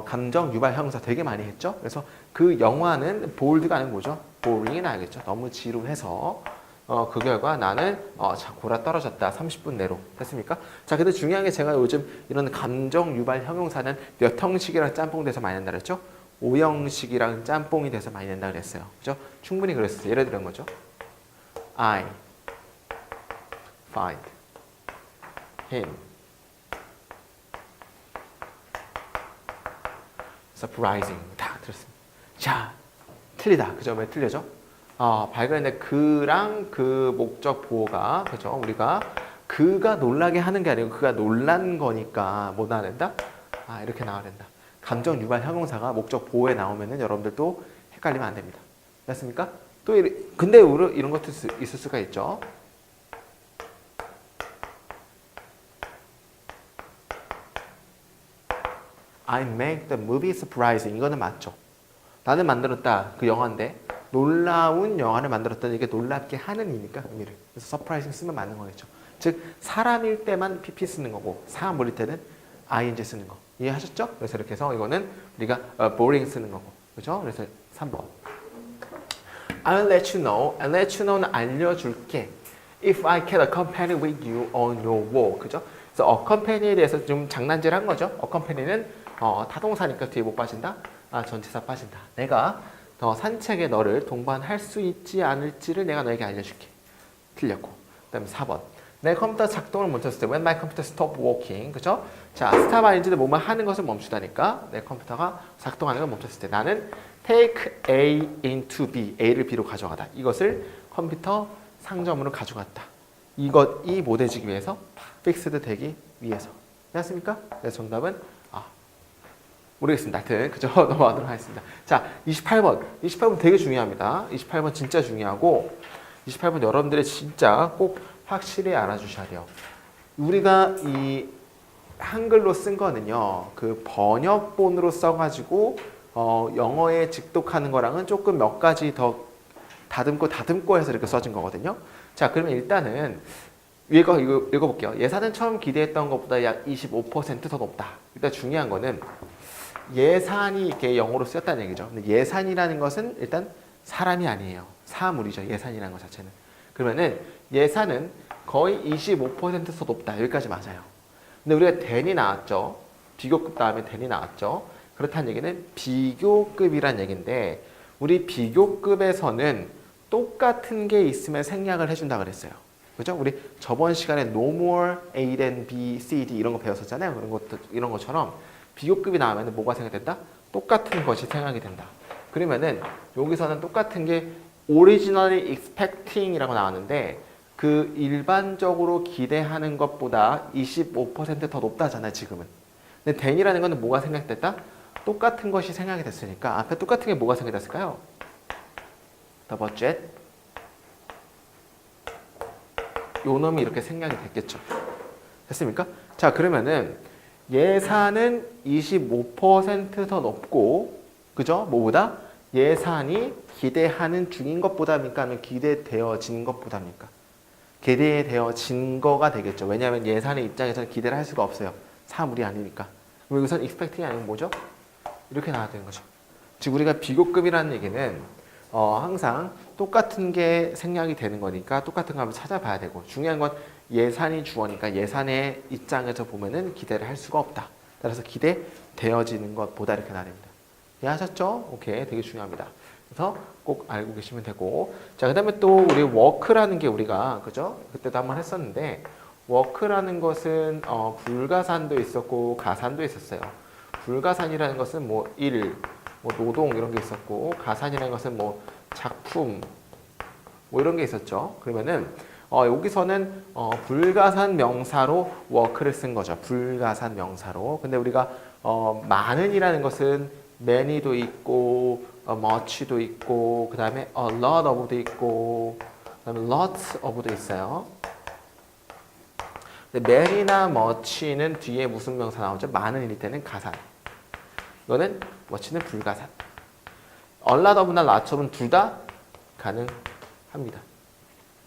감정 유발 형용사 되게 많이 했죠? 그래서 그 영화는 보울드가 아니고 뭐죠? 보링이 나야겠죠? 너무 지루해서 그 결과 나는 골아 떨어졌다. 30분 내로. 됐습니까? 자, 근데 중요한 게 제가 요즘 이런 감정 유발 형용사는 몇 형식이랑 짬뽕 돼서 많이 난다 그랬죠? 5형식이랑 짬뽕이 돼서 많이 낸다 그랬어요. 그죠? 충분히 그랬어요. 예를 들은 거죠. I find him surprising. 다 들었습니다. 자, 틀리다. 그죠? 왜 틀려져? 발견했는데 그랑 그 목적 보호가 그죠? 우리가 그가 놀라게 하는 게 아니고 그가 놀란 거니까 뭐 나와야 된다? 이렇게 나와야 된다. 감정 유발 형용사가 목적 보호에 나오면은 여러분들도 헷갈리면 안 됩니다. 됐습니까? 또 근데 이런 것도 있을 수가 있죠. I make the movie surprising. 이거는 맞죠. 나는 만들었다. 그 영화인데 놀라운 영화를 만들었다는 이게 놀랍게 하는이니까 의미를. 그래서 surprising 쓰면 맞는 거겠죠. 즉 사람일 때만 pp 쓰는 거고 사물일 때는 ing 쓰는 거. 이해하셨죠? 그래서 이렇게 해서 이거는 우리가 boring 쓰는 거고. 그죠? 그래서 3번. I'll let you know. I'll let you know는 알려줄게. If I can accompany with you on your walk. 그죠? 그래서 accompany에 대해서 좀 장난질 한 거죠. accompany는 타동사니까 뒤에 못 빠진다? 전치사 빠진다. 내가 산책에 너를 동반할 수 있지 않을지를 내가 너에게 알려줄게. 틀렸고. 그 다음에 4번. 내 컴퓨터 작동을 멈췄을 때 When my computer stop working. 그죠? 자, stop ing는 뭐뭐 하는 것을 멈추다니까 내 컴퓨터가 작동하는 걸 멈췄을 때 나는 take A into B. A를 B로 가져가다. 이것을 컴퓨터 상점으로 가져갔다. 이것이 못해지기 위해서 fixed 되기 위해서. 됐습니까? 그래서 정답은 모르겠습니다. 하여튼 그죠? 넘어가도록 하겠습니다. 자, 28번. 28번 되게 중요합니다. 28번 진짜 중요하고 28번 여러분들이 진짜 꼭 확실히 알아주셔야 돼요. 우리가 이 한글로 쓴 거는요. 그 번역본으로 써가지고 영어에 직독하는 거랑은 조금 몇 가지 더 다듬고 해서 이렇게 써진 거거든요. 자, 그러면 일단은 이거 읽어볼게요. 예산은 처음 기대했던 것보다 약 25% 더 높다. 일단 중요한 거는 예산이 이렇게 영어로 쓰였다는 얘기죠. 근데 예산이라는 것은 일단 사람이 아니에요. 사물이죠. 예산이라는 것 자체는. 그러면은 예산은 거의 25%더 높다. 여기까지 맞아요. 근데 우리가 than이 나왔죠. 비교급 다음에 than이 나왔죠. 그렇다는 얘기는 비교급이란 얘기인데 우리 비교급에서는 똑같은 게 있으면 생략을 해준다 그랬어요. 그죠? 우리 저번 시간에 no more A than B, C, D 이런 거 배웠었잖아요. 이런 것처럼 비교급이 나오면 뭐가 생각된다? 똑같은 것이 생각이 된다. 그러면은 여기서는 똑같은 게 originally expecting 이라고 나왔는데 그 일반적으로 기대하는 것보다 25% 더 높다잖아요, 지금은. 근데 than이라는 거는 뭐가 생각됐다? 똑같은 것이 생각이 됐으니까 앞에 똑같은 게 뭐가 생각이 됐을까요? The budget. 요 놈이 이렇게 생각이 됐겠죠. 됐습니까? 자, 그러면은 예산은 25% 더 높고, 그죠? 뭐보다? 예산이 기대하는 중인 것보다입니까? 아니면 기대되어진 것보다입니까? 기대되어진 거가 되겠죠. 왜냐하면 예산의 입장에서는 기대를 할 수가 없어요. 사물이 아니니까. 그럼 여기서는 expecting이 아니면 뭐죠? 이렇게 나와야 되는 거죠. 즉 우리가 비교급이라는 얘기는 항상 똑같은 게 생략이 되는 거니까 똑같은 거 한번 찾아봐야 되고 중요한 건 예산이 주어니까 예산의 입장에서 보면은 기대를 할 수가 없다. 따라서 기대되어지는 것보다 이렇게 나야 됩니다. 이해하셨죠? 오케이, 되게 중요합니다. 그래서 꼭 알고 계시면 되고 자 그다음에 또 우리 워크라는 게 우리가 그죠? 그때도 한번 했었는데 워크라는 것은 불가산도 있었고 가산도 있었어요. 불가산이라는 것은 뭐 일, 뭐 노동 이런 게 있었고 가산이라는 것은 뭐 작품 뭐 이런 게 있었죠. 그러면은 여기서는 불가산 명사로 워크를 쓴 거죠. 불가산 명사로. 근데 우리가 많은이라는 것은 many도 있고 much도 있고 그 다음에 a lot of도 있고 그 다음에 lots of도 있어요. 근데 many나 much는 뒤에 무슨 명사 나오죠? 많은일 때는 가산. 이거는 much는 불가산. a lot of나 lots of는 둘 다 가능합니다.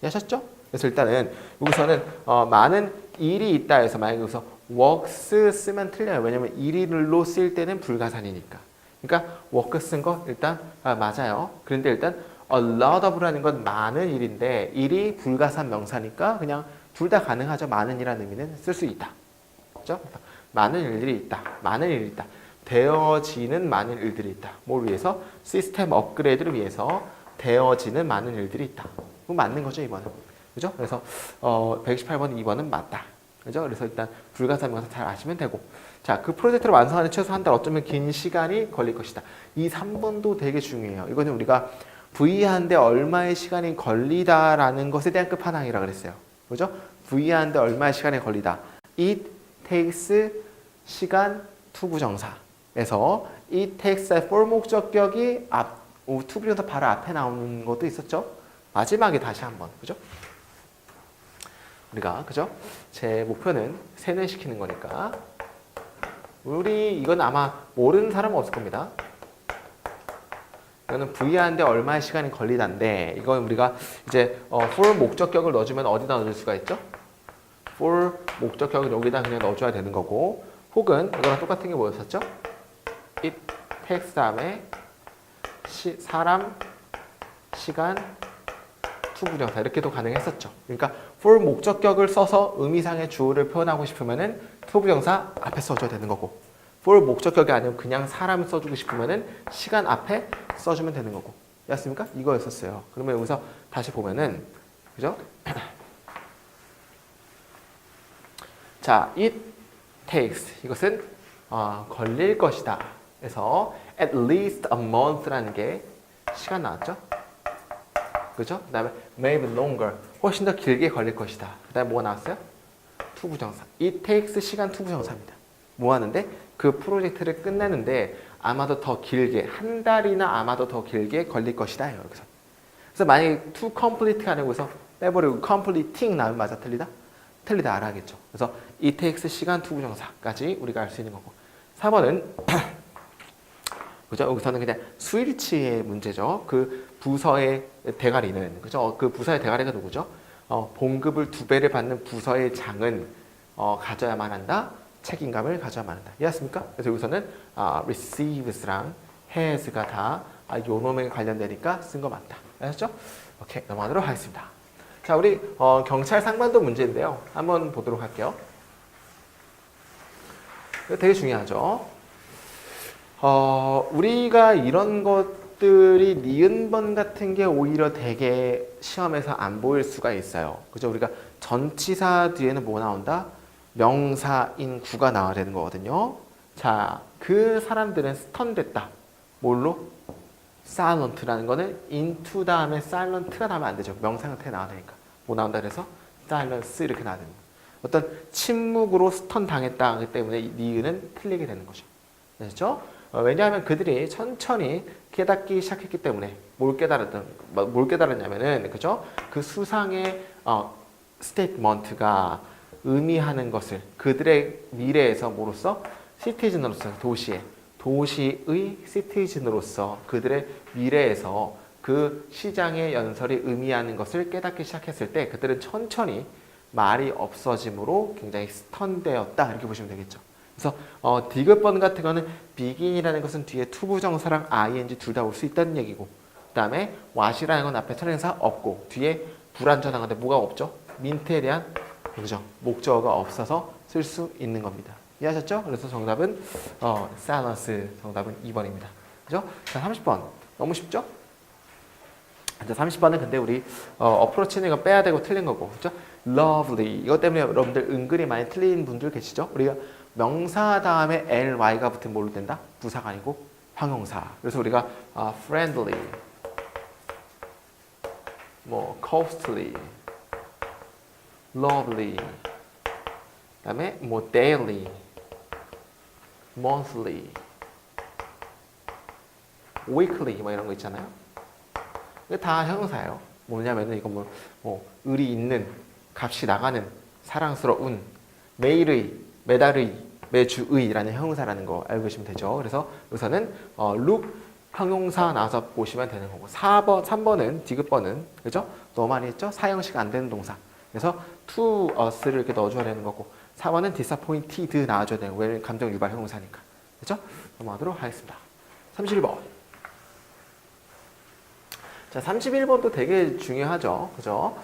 이해하셨죠? 그래서 일단은 여기서는 많은 일이 있다 해서 만약에 여기서 works 쓰면 틀려요. 왜냐면 일일로 쓸 때는 불가산이니까. 그러니까 work 쓴 거 일단 맞아요. 그런데 일단 a lot of라는 건 많은 일인데 일이 불가산 명사니까 그냥 둘 다 가능하죠. 많은 이라는 의미는 쓸 수 있다. 그렇죠? 많은 일들이 있다. 많은 일이 있다. 되어지는 많은 일들이 있다. 뭘 위해서? 시스템 업그레이드를 위해서 되어지는 많은 일들이 있다. 그거 맞는 거죠, 이번은. 그죠? 그래서 128번 2번은 맞다. 그죠? 그래서 일단 불가산 명사 잘 아시면 되고. 자, 그 프로젝트를 완성하는 최소 한 달 어쩌면 긴 시간이 걸릴 것이다. 이 3번도 되게 중요해요. 이거는 우리가 V하는데 얼마의 시간이 걸리다라는 것에 대한 끝판왕이라 그랬어요. 그죠? V하는데 얼마의 시간이 걸리다. It takes 시간 투부정사에서 it takes for 목적격이 투부정사 바로 앞에 나오는 것도 있었죠. 마지막에 다시 한번. 그죠? 우리가 그죠? 제 목표는 세뇌시키는 거니까 우리 이건 아마 모르는 사람은 없을 겁니다. 이거는 V하는데 얼마의 시간이 걸리다인데 이건 우리가 이제 for 목적격을 넣어주면 어디다 넣어줄 수가 있죠? for 목적격을 여기다 그냥 넣어줘야 되는 거고 혹은 이거랑 똑같은 게 뭐였었죠? it takes 다음에 사람, 시간, 투부정사 이렇게도 가능했었죠. 그러니까 for 목적격을 써서 의미상의 주어를 표현하고 싶으면은 투부정사 앞에 써줘야 되는 거고 for 목적격이 아니면 그냥 사람을 써주고 싶으면은 시간 앞에 써주면 되는 거고 였습니까? 이거였었어요. 그러면 여기서 다시 보면은 그죠? 자, it takes 이것은 걸릴 것이다. 그래서 at least a month라는 게 시간 나왔죠? 그죠? 그 다음에 maybe longer 훨씬 더 길게 걸릴 것이다. 그 다음에 뭐가 나왔어요? 투부정사. it takes 시간 투부정사입니다. 뭐 하는데? 그 프로젝트를 끝내는데 아마도 더 길게 한 달이나 아마도 더 길게 걸릴 것이다. 여기서. 그래서 만약에 to complete가 아니고 여기서 빼버리고 completing 나오면 맞아 틀리다? 틀리다 알아야겠죠. 그래서 it takes 시간 투부정사까지 우리가 알 수 있는 거고 4번은 그죠? 여기서는 그냥 스위치의 문제죠. 그 부서의 대가리는 그죠? 그 부서의 대가리가 누구죠? 봉급을 2배를 받는 부서의 장은 가져야만 한다. 책임감을 가져야만 한다. 이해했습니까? 그래서 여기서는 receives랑 has가 다 요놈에 관련되니까 쓴 거 맞다. 아셨죠? 오케이, 넘어가도록 하겠습니다. 자, 우리 경찰 상반도 문제인데요. 한번 보도록 할게요. 이거 되게 중요하죠. 우리가 이런 것들이 니은번 같은 게 오히려 되게 시험에서 안 보일 수가 있어요. 그죠? 우리가 전치사 뒤에는 뭐 나온다? 명사인 구가 나와야 되는 거거든요. 자, 그 사람들은 스턴됐다. 뭘로? silent라는 거는 into 다음에 silent가 나오면 안 되죠. 명사 형태에 나와야 되니까. 뭐 나온다 그래서 silence 이렇게 나와야 됩니다. 어떤 침묵으로 스턴 당했다 하기 때문에 니은은 틀리게 되는 거죠. 그렇죠? 왜냐하면 그들이 천천히 깨닫기 시작했기 때문에 뭘 깨달았냐면은 그죠? 그 수상의 스테이트먼트가 의미하는 것을 그들의 미래에서 뭐로서 시티즌으로서 도시의 시티즌으로서 그들의 미래에서 그 시장의 연설이 의미하는 것을 깨닫기 시작했을 때 그들은 천천히 말이 없어짐으로 굉장히 스턴되었다 이렇게 보시면 되겠죠. 그래서 디귿번 같은 거는 begin이라는 것은 뒤에 투부정사랑 ing 둘 다 올 수 있다는 얘기고 그다음에 what이라는 건 앞에 선행사 없고 뒤에 불완전한 건데 뭐가 없죠? 민트에 대한 그죠? 목적어가 없어서 쓸 수 있는 겁니다. 이해하셨죠? 그래서 정답은 silence 정답은 2번입니다. 그죠? 자, 30번 너무 쉽죠? 자, 30번은 근데 우리 어프로치는 이거 빼야 되고 틀린 거고, 그죠? lovely 이것 때문에 여러분들 은근히 많이 틀린 분들 계시죠? 우리가 명사 다음에 ly가 붙으면 뭘로 된다? 부사가 아니고 형용사. 그래서 우리가 friendly, 뭐 costly, lovely, 그다음에 뭐 daily, monthly, weekly 뭐 이런 거 있잖아요. 이게 다 형용사예요. 뭐냐면은 이거 뭐 의리 있는, 값이 나가는, 사랑스러운, 매일의, 매달의, 매주의라는 형용사라는 거 알고 계시면 되죠. 그래서 여기서는 look 형용사 나와서 보시면 되는 거고 3번은 디귿번은 그죠? 너무 많이 했죠? 사형식 안 되는 동사. 그래서 to us를 이렇게 넣어줘야 되는 거고 4번은 disappointed 나와줘야 되는 거고 왜냐면 감정 유발 형용사니까. 그죠? 넘어가도록 하겠습니다. 31번. 자, 31번도 되게 중요하죠. 그죠?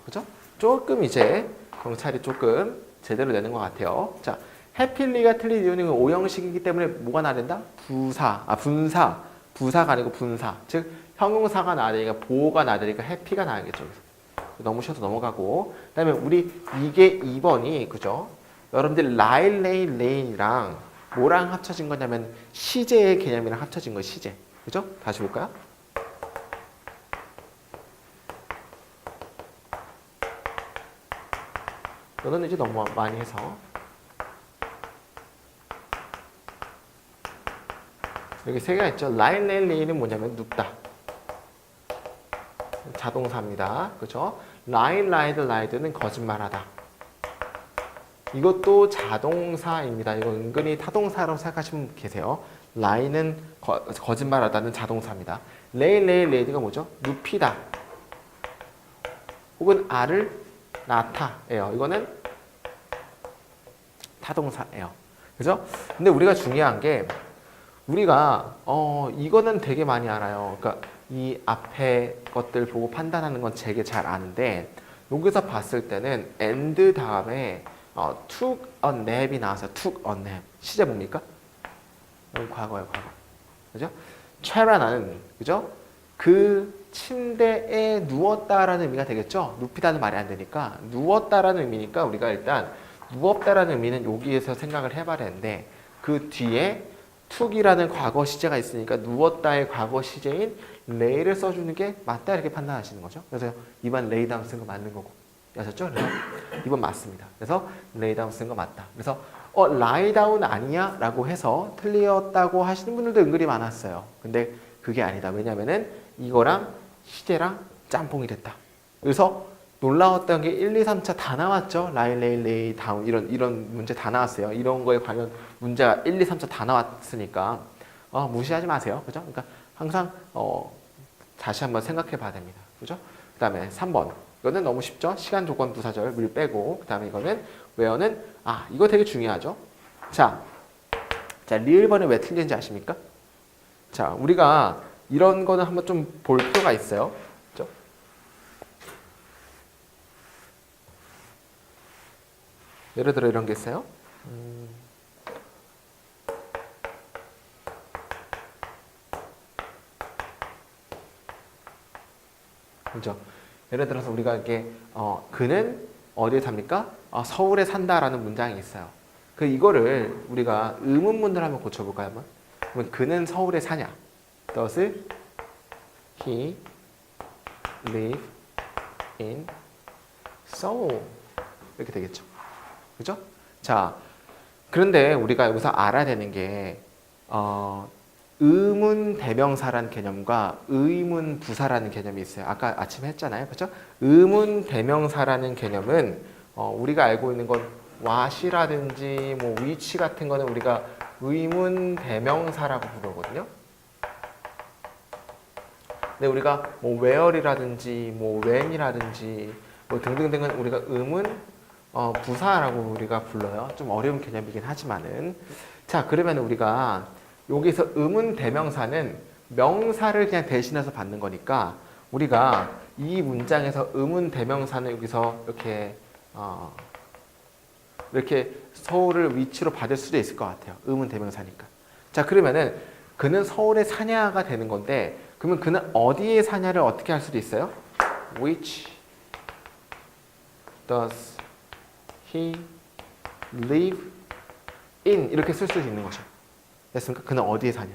그죠? 조금 이제 경찰이 조금 제대로 내는 것 같아요. 자, 해필리가 틀린 이유는 오형식이기 때문에 뭐가 나야 된다? 부사가 아니고 분사. 즉, 형용사가 나야 되니까 보호가 나야 되니까 해피가 나야겠죠. 너무 쉬워서 넘어가고. 그 다음에 우리 이게 2번이, 그죠? 여러분들 레인이랑 뭐랑 합쳐진 거냐면 시제의 개념이랑 합쳐진 거예요, 시제. 그죠? 다시 볼까요? 너는 이제 너무 많이 해서 여기 세 개가 있죠. 레인은 뭐냐면 눕다. 자동사입니다. 그렇죠? 라이드는 거짓말하다. 이것도 자동사입니다. 이거 은근히 타동사라고 생각하시면 계세요. 라이는 거짓말하다는 자동사입니다. 레이드가 뭐죠? 눕히다. 혹은 알을 낳다예요. 이거는 타동사예요. 그죠? 근데 우리가 중요한 게 우리가 이거는 되게 많이 알아요. 그러니까 이 앞에 것들 보고 판단하는 건 되게 잘 아는데 여기서 봤을 때는 and 다음에 took a nap이 나와서 took a nap. 시제 뭡니까? 과거예요, 과거. 그죠? 최라는 그죠? 그 침대에 누웠다라는 의미가 되겠죠? 눕히다는 말이 안 되니까 누웠다라는 의미니까 우리가 일단 누웠다라는 의미는 여기에서 생각을 해봐야 되는데 그 뒤에 took이라는 과거 시제가 있으니까 누웠다의 과거 시제인 lay를 써주는 게 맞다 이렇게 판단하시는 거죠. 그래서 2번 lay down 쓴 거 맞는 거고 아셨죠? 그래서 2번 맞습니다. 그래서 lay down 쓴 거 맞다. 그래서 lie down 아니야? 라고 해서 틀렸다고 하시는 분들도 은근히 많았어요. 근데 그게 아니다. 왜냐면은 이거랑 시제랑 짬뽕이 됐다. 그래서 놀라웠던 게 1, 2, 3차 다 나왔죠. 레이 다운 이런 문제 다 나왔어요. 이런 거에 관련 문제가 1, 2, 3차 다 나왔으니까 무시하지 마세요. 그죠? 그러니까 항상 다시 한번 생각해 봐야 됩니다. 그죠? 그다음에 3번. 이거는 너무 쉽죠? 시간 조건 부사절 물 빼고 그다음에 이거는 where는 이거 되게 중요하죠. 자, 리을번은 왜 틀린지 아십니까? 자, 우리가 이런 거는 한번 좀 볼 필요가 있어요. 그죠? 예를 들어 이런 게 있어요. 그죠? 예를 들어서 우리가 이렇게 그는 어디에 삽니까? 서울에 산다라는 문장이 있어요. 이거를 우리가 의문문을 한번 고쳐볼까요? 한번? 그러면 그는 서울에 사냐? Does he live in Seoul? 이렇게 되겠죠. 그죠? 자, 그런데 우리가 여기서 알아야 되는 게 의문 대명사라는 개념과 의문 부사라는 개념이 있어요. 아까 아침에 했잖아요. 그렇죠? 의문 대명사라는 개념은 우리가 알고 있는 건 what이라든지 뭐 which 같은 거는 우리가 의문 대명사라고 부르거든요. 근데 우리가 뭐 where이라든지 뭐 when이라든지 뭐 등등등은 우리가 의문 부사라고 우리가 불러요. 좀 어려운 개념이긴 하지만은 자, 그러면 우리가 여기서 의문 대명사는 명사를 그냥 대신해서 받는 거니까 우리가 이 문장에서 의문 대명사는 여기서 이렇게 서울을 위치로 받을 수도 있을 것 같아요. 의문 대명사니까. 자, 그러면은 그는 서울에 사냐가 되는 건데 그러면 그는 어디에 사냐를 어떻게 할 수도 있어요? Which does he live in? 이렇게 쓸 수 있는 거죠. 됐습니까? 그는 어디에 사냐?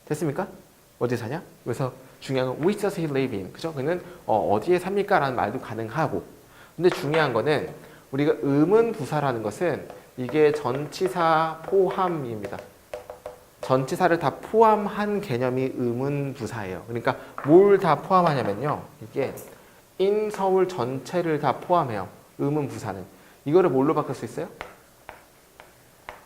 됐습니까? 어디에 사냐? 그래서 중요한 건 which does he live in? 그죠? 그는 어디에 삽니까? 라는 말도 가능하고. 근데 중요한 거는 우리가 의문 부사라는 것은 이게 전치사 포함입니다. 전치사를 다 포함한 개념이 의문 부사예요. 그러니까 뭘 다 포함하냐면요. 이게 in 서울 전체를 다 포함해요. 의문 부사는. 이거를 뭘로 바꿀 수 있어요?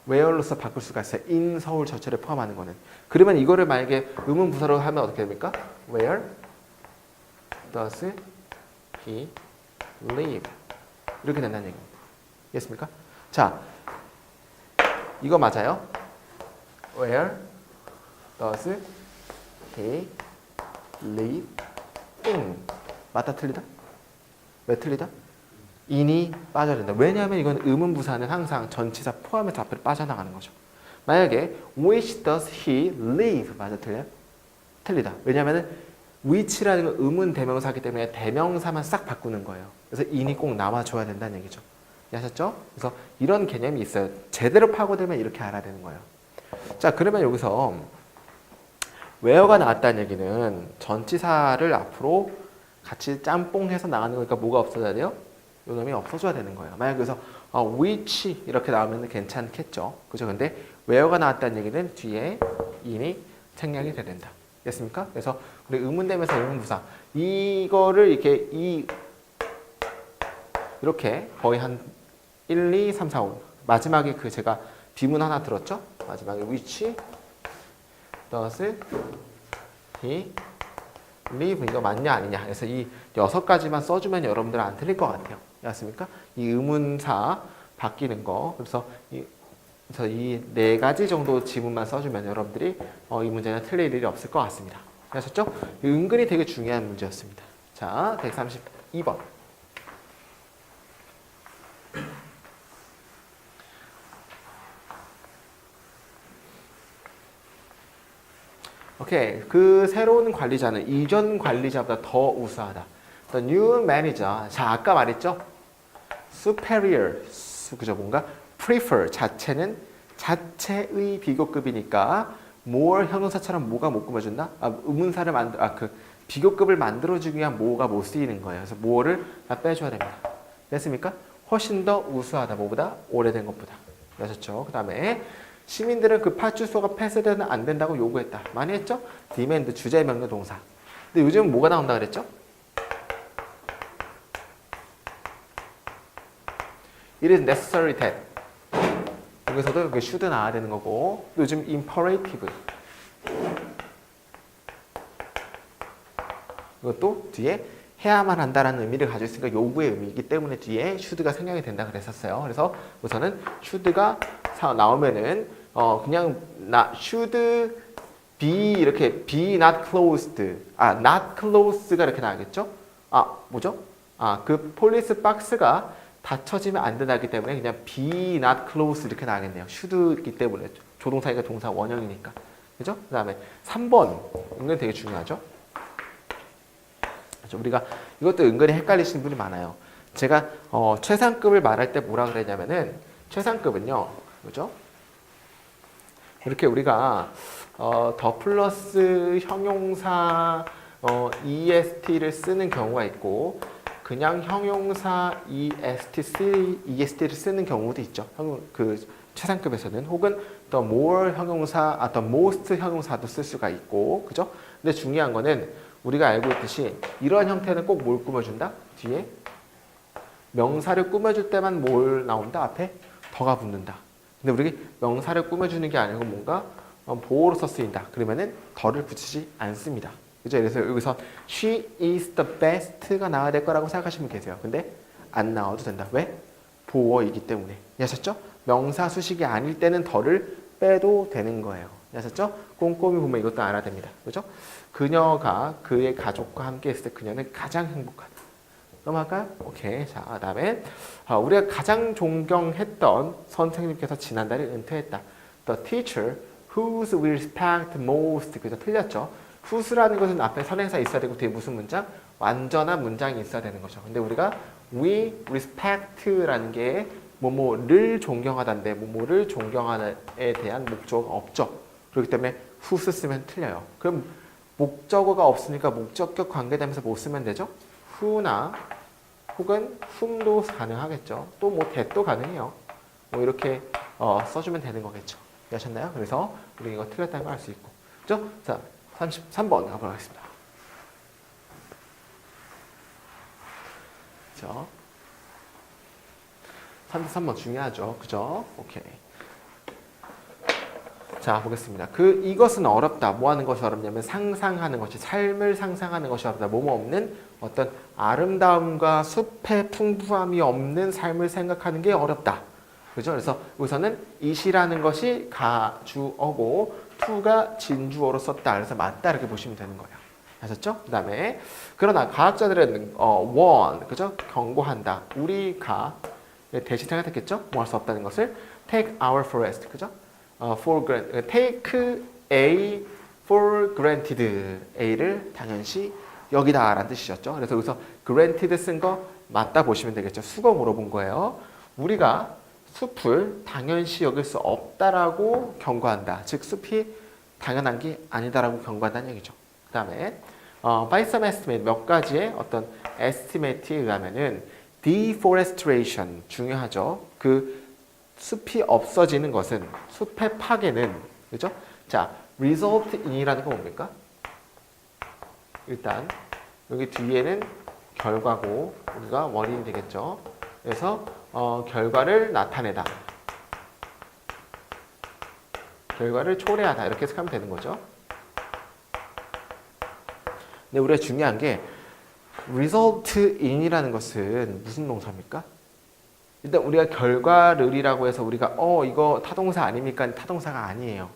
where로서 바꿀 수가 있어요. in 서울 전체를 포함하는 거는. 그러면 이거를 만약에 의문 부사로 하면 어떻게 됩니까? Where does he live? 이렇게 된다는 얘기입니다. 이해했습니까? 자, 이거 맞아요? Where does he live in? 맞다 틀리다? 왜 틀리다? in이 빠져야 된다. 왜냐하면 이건 의문부사는 항상 전치사 포함해서 앞으로 빠져나가는 거죠. 만약에 which does he live? 맞아 틀려요? 틀리다. 왜냐하면 which라는 건 의문 대명사이기 때문에 대명사만 싹 바꾸는 거예요. 그래서 in이 꼭 나와줘야 된다는 얘기죠. 이해하셨죠? 그래서 이런 개념이 있어요. 제대로 파고들면 이렇게 알아야 되는 거예요. 자, 그러면 여기서 where가 나왔다는 얘기는 전치사를 앞으로 같이 짬뽕해서 나가는 거니까 뭐가 없어져야 돼요? 요 놈이 없어져야 되는 거예요. 만약 여기서 which 이렇게 나오면 괜찮겠죠. 그죠? 근데 where가 나왔다는 얘기는 뒤에 in이 생략이 돼야 된다. 됐습니까? 그래서 우리 의문대명사 의문부사 이거를 이렇게 거의 한 1, 2, 3, 4, 5 마지막에 그 제가 비문 하나 들었죠? 마지막에 which does he live 이거 맞냐 아니냐. 그래서 이 6가지만 써주면 여러분들은 안 틀릴 것 같아요. 맞습니까? 이 의문사 바뀌는 거. 그래서 이 4가지 정도 지문만 써주면 여러분들이 이 문제는 틀릴 일이 없을 것 같습니다. 아셨죠? 은근히 되게 중요한 문제였습니다. 자, 132번. 오케이. 그 새로운 관리자는 이전 관리자보다 더 우수하다. The new manager. 자, 아까 말했죠? superior. 그죠? 뭔가 prefer 자체는 자체의 비교급이니까 more 형용사처럼 뭐가 못 꾸며준다? 의문사를 비교급을 만들어주기 위한 뭐가 못 쓰이는 거예요. 그래서 more를 다 빼줘야 됩니다. 됐습니까? 훨씬 더 우수하다. 뭐보다? 오래된 것보다. 아셨죠? 그 다음에 시민들은 그 파출소가 폐쇄되면 안 된다고 요구했다. 많이 했죠? demand 주제 명령 동사. 근데 요즘 뭐가 나온다 그랬죠? It is necessary that. 여기서도 이게 should 나와야 되는 거고 요즘 imperative. 이것도 뒤에 해야만 한다라는 의미를 가지고 있으니까 요구의 의미이기 때문에 뒤에 should가 생략이 된다 그랬었어요. 그래서 우선은 should가 나오면은 그냥 should be 이렇게 be not closed. not closed가 이렇게 나오겠죠? 뭐죠? 그 폴리스 박스가 닫혀지면 안 된다기 때문에 그냥 be not closed 이렇게 나오겠네요. should이기 때문에 조동사니까 동사 원형이니까. 그죠? 그 다음에 3번 은근히 되게 중요하죠? 우리가 이것도 은근히 헷갈리시는 분이 많아요. 제가 최상급을 말할 때 뭐라 그랬냐면은 최상급은요. 그죠? 이렇게 우리가 더 플러스 형용사 EST를 쓰는 경우가 있고 그냥 형용사 EST를 쓰는 경우도 있죠. 그 최상급에서는 혹은 the more 형용사, the most 형용사도 쓸 수가 있고, 그죠? 근데 중요한 거는 우리가 알고 있듯이 이런 형태는 꼭 뭘 꾸며준다? 뒤에 명사를 꾸며줄 때만 뭘 나온다? 앞에 더가 붙는다. 근데 우리 명사를 꾸며주는 게 아니고 뭔가 보호로서 쓰인다. 그러면은 더를 붙이지 않습니다. 그죠? 그래서 여기서 she is the best가 나와야 될 거라고 생각하시면 계세요. 근데 안 나와도 된다. 왜? 보어이기 때문에. 아셨죠? 명사 수식이 아닐 때는 더를 빼도 되는 거예요. 아셨죠? 꼼꼼히 보면 이것도 알아야 됩니다. 그죠? 그녀가 그의 가족과 함께 있을 때 그녀는 가장 행복하다. 넘어갈까요? 오케이. 자, 그다음에 우리가 가장 존경했던 선생님께서 지난달에 은퇴했다. The teacher whose we respect most. 그죠? 틀렸죠? whose라는 것은 앞에 선행사 있어야 되고 뒤에 무슨 문장? 완전한 문장이 있어야 되는 거죠. 근데 우리가 we respect라는 게 뭐뭐를 존경하다인데 뭐뭐를 존경하다에 대한 목적어가 없죠. 그렇기 때문에 whose 쓰면 틀려요. 그럼 목적어가 없으니까 목적격 관계되면서 뭐 쓰면 되죠? who나 혹은 whom도 가능하겠죠. 또 뭐 that도 가능해요. 뭐 이렇게 써주면 되는 거겠죠. 이해하셨나요? 그래서 우리 이거 틀렸다는 걸 알 수 있고. 그죠? 자, 33번 가보도록 하겠습니다. 그죠? 33번 중요하죠. 그죠? 오케이. 자, 보겠습니다. 이것은 어렵다. 뭐 하는 것이 어렵냐면 상상하는 것이, 삶을 상상하는 것이 어렵다. 뭐뭐 없는 어떤 아름다움과 숲의 풍부함이 없는 삶을 생각하는 게 어렵다. 그죠? 그래서 여기서는 it이라는 것이 가주어고 to가 진주어로 썼다. 그래서 맞다. 이렇게 보시면 되는 거예요. 아셨죠? 그 다음에 그러나 과학자들은 warn, 그죠? 경고한다. 우리가 대신 생각했겠죠? 뭐 할 수 없다는 것을 take our forest, 그죠? for granted, take A for granted, A를 당연시 여기다 라는 뜻이었죠. 그래서 여기서 granted 쓴 거 맞다 보시면 되겠죠. 수거 물어본 거예요. 우리가 숲을 당연시 여길 수 없다라고 경고한다. 즉 숲이 당연한 게 아니다라고 경고한다는 얘기죠. 그 다음에 by some estimate, 몇 가지의 어떤 estimate에 의하면은 deforestation, 중요하죠. 그 숲이 없어지는 것은, 숲의 파괴는, 그죠? 자, result in이라는 건 뭡니까? 일단 여기 뒤에는 결과고 우리가 원인이 되겠죠. 그래서 결과를 나타내다, 결과를 초래하다 이렇게 해석하면 되는 거죠. 근데 우리가 중요한 게 result in이라는 것은 무슨 동사입니까? 일단 우리가 결과를이라고 해서 우리가 이거 타동사 아닙니까? 타동사가 아니에요.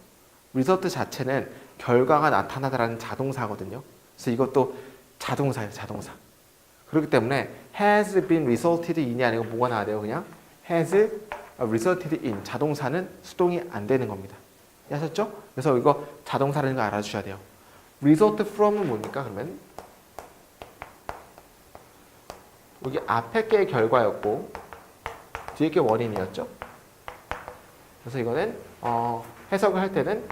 result 자체는 결과가 나타나다라는 자동사거든요. 그래서 이것도 자동사예요, 자동사. 그렇기 때문에 has been resulted in이 아니고 뭐가 나와야 돼요? 그냥 has resulted in, 자동사는 수동이 안 되는 겁니다. 아셨죠? 그래서 이거 자동사라는 거 알아주셔야 돼요. result from은 뭡니까? 그러면 여기 앞에 게 결과였고 뒤에 게 원인이었죠. 그래서 이거는 해석을 할 때는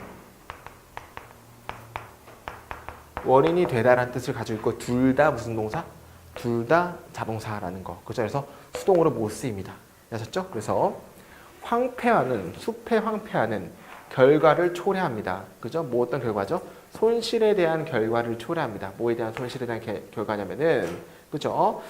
원인이 되다라는 뜻을 가지고 있고 둘 다 무슨 동사? 둘 다 자동사라는 거. 그죠? 그래서 수동으로 못 쓰입니다. 아셨죠? 그래서 황폐화는, 숲의 황폐화는 결과를 초래합니다. 그죠? 뭐 어떤 결과죠? 손실에 대한 결과를 초래합니다. 뭐에 대한 손실에 대한 결과냐면은, 그죠?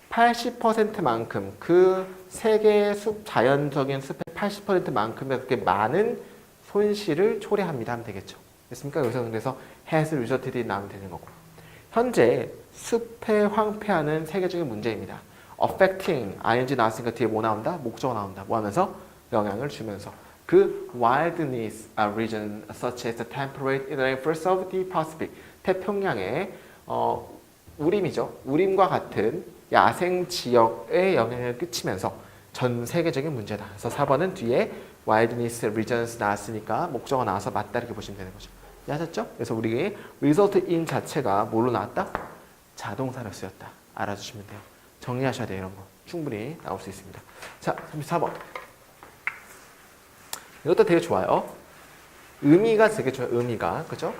80%만큼, 그 세계의 숲, 자연적인 숲의 80%만큼의 그렇게 많은 손실을 초래합니다 하면 되겠죠. 됐습니까? 여기서 그래서 has resulted in 나오면 되는 거고. 현재 숲의 황폐화는 세계적인 문제입니다. affecting, ing 나왔으니까 뒤에 뭐 나온다? 목적어 나온다. 뭐 하면서? 영향을 주면서. 그 wilderness region such as the temperate rainforests of the Pacific, 태평양의 우림이죠. 우림과 같은 야생 지역에 영향을 끼치면서 전 세계적인 문제다. 그래서 4번은 뒤에 wilderness regions 나왔으니까 목적어 나와서 맞다 이렇게 보시면 되는 거죠. 아셨죠? 그래서 우리 result in 자체가 뭘로 나왔다? 자동사로 쓰였다. 알아주시면 돼요. 정리하셔야 돼요. 이런 거. 충분히 나올 수 있습니다. 자, 34번. 이것도 되게 좋아요. 의미가 되게 좋아요. 의미가. 그죠?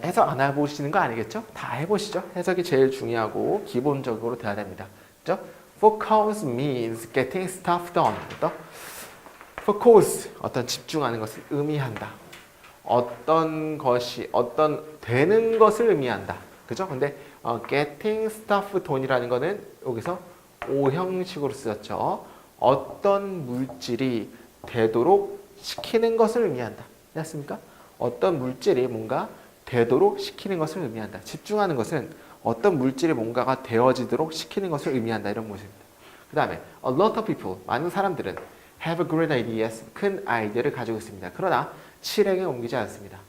해석 안 해보시는 거 아니겠죠? 다 해보시죠. 해석이 제일 중요하고 기본적으로 돼야 됩니다. 그죠? Focus means getting stuff done. 그죠? Focus, 어떤 집중하는 것을 의미한다. 어떤 것이, 어떤 되는 것을 의미한다. 그죠? 근데 getting stuff done이라는 거는 여기서 오형식으로 쓰였죠. 어떤 물질이 되도록 시키는 것을 의미한다. 됐습니까? 어떤 물질이 뭔가 되도록 시키는 것을 의미한다. 집중하는 것은 어떤 물질이 뭔가가 되어지도록 시키는 것을 의미한다. 이런 것입니다. 그 다음에 a lot of people, 많은 사람들은 have great ideas. 큰 아이디어를 가지고 있습니다. 그러나 실행에 옮기지 않습니다.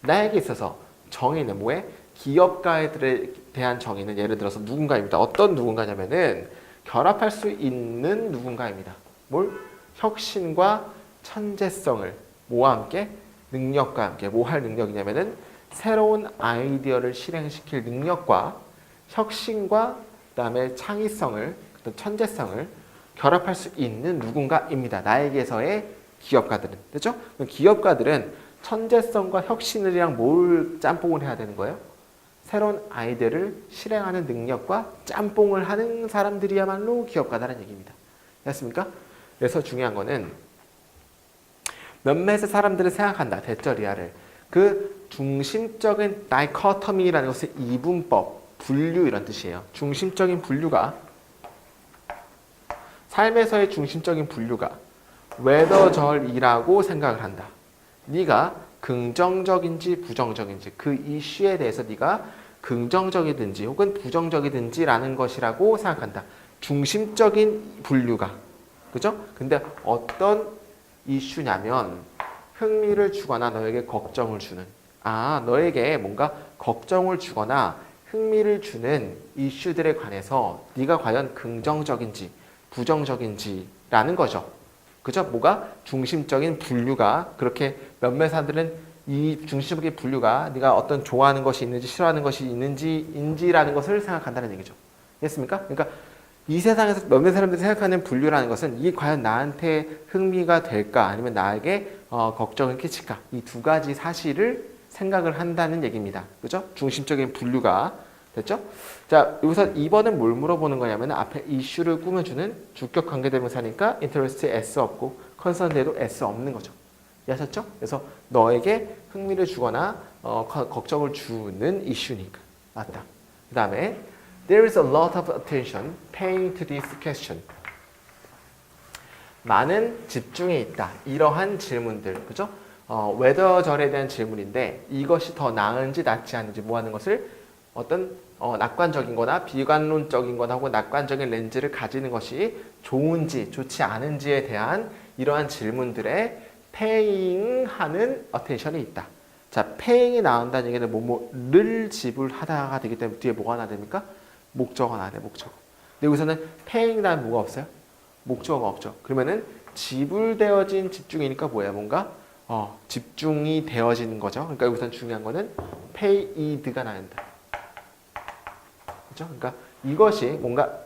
나에게 있어서 정의는 뭐에? 기업가들에 대한 정의는 예를 들어서 누군가입니다. 어떤 누군가냐면은 결합할 수 있는 누군가입니다. 뭘? 혁신과 천재성을 뭐와 함께? 능력과 함께. 뭐 할 능력이냐면은 새로운 아이디어를 실행시킬 능력과 혁신과 그다음에 창의성을, 천재성을 결합할 수 있는 누군가입니다. 나에게서의 기업가들은. 됐죠? 기업가들은 천재성과 혁신이랑 뭘 짬뽕을 해야 되는 거예요? 새로운 아이디어를 실행하는 능력과 짬뽕을 하는 사람들이야말로 기업가다라는 얘기입니다. 됐습니까? 그래서 중요한 거는 몇몇의 사람들을 생각한다. 대절이야를. 그 중심적인 다이코토미라는 것은 이분법, 분류 이런 뜻이에요. 중심적인 분류가 삶에서의 중심적인 분류가 웨더절이라고 생각을 한다. 네가 긍정적인지 부정적인지 그 이슈에 대해서 네가 긍정적이든지 혹은 부정적이든지라는 것이라고 생각한다. 중심적인 분류가. 그죠? 근데 어떤 이슈냐면 흥미를 주거나 너에게 걱정을 주는 너에게 뭔가 걱정을 주거나 흥미를 주는 이슈들에 관해서 네가 과연 긍정적인지 부정적인지라는 거죠. 그죠? 뭐가? 중심적인 분류가 그렇게 몇몇 사람들은 이 중심적인 분류가 네가 어떤 좋아하는 것이 있는지 싫어하는 것이 있는지라는 것을 생각한다는 얘기죠. 됐습니까? 그러니까 이 세상에서 몇몇 사람들이 생각하는 분류라는 것은 이게 과연 나한테 흥미가 될까 아니면 나에게 걱정을 끼칠까 이 두 가지 사실을 생각을 한다는 얘기입니다. 그죠? 중심적인 분류가 됐죠? 자, 여기서 2번은 뭘 물어보는 거냐면 앞에 이슈를 꾸며주는 주격 관계대명사니까 interest에 s 없고 concern에도 s 없는 거죠. 이해하셨죠? 그래서 너에게 흥미를 주거나 걱정을 주는 이슈니까 맞다. 그 다음에 There is a lot of attention paying to this question. 많은 집중이 있다. 이러한 질문들, 그죠? 웨더절에 대한 질문인데 이것이 더 나은지 낫지 않은지 뭐 하는 것을 어떤 낙관적인 거나 비관론적인 거나 혹은 낙관적인 렌즈를 가지는 것이 좋은지 좋지 않은지에 대한 이러한 질문들에 paying하는 attention이 있다. 자, paying이 나온다는 얘기는 뭐를 지불하다가 되기 때문에 뒤에 뭐가 나야 됩니까? 목적어가 나야 돼, 목적어. 근데 여기서는 paying 다음에 뭐가 없어요? 목적어가 없죠. 그러면은 지불되어진 집중이니까 뭐야? 뭔가 집중이 되어지는 거죠. 그러니까 여기서는 중요한 거는 payed가 나야 된다. 그렇죠? 그러니까 이것이 뭔가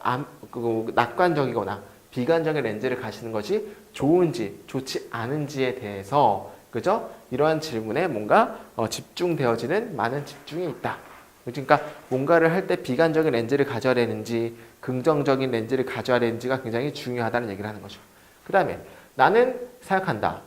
낙관적이거나 비관적인 렌즈를 가시는 것이 좋은지 좋지 않은지에 대해서 그죠? 이러한 질문에 뭔가 집중되어지는 많은 집중이 있다. 그러니까 뭔가를 할 때 비관적인 렌즈를 가져야 되는지 긍정적인 렌즈를 가져야 되는지가 굉장히 중요하다는 얘기를 하는 거죠. 그 다음에 나는 생각한다.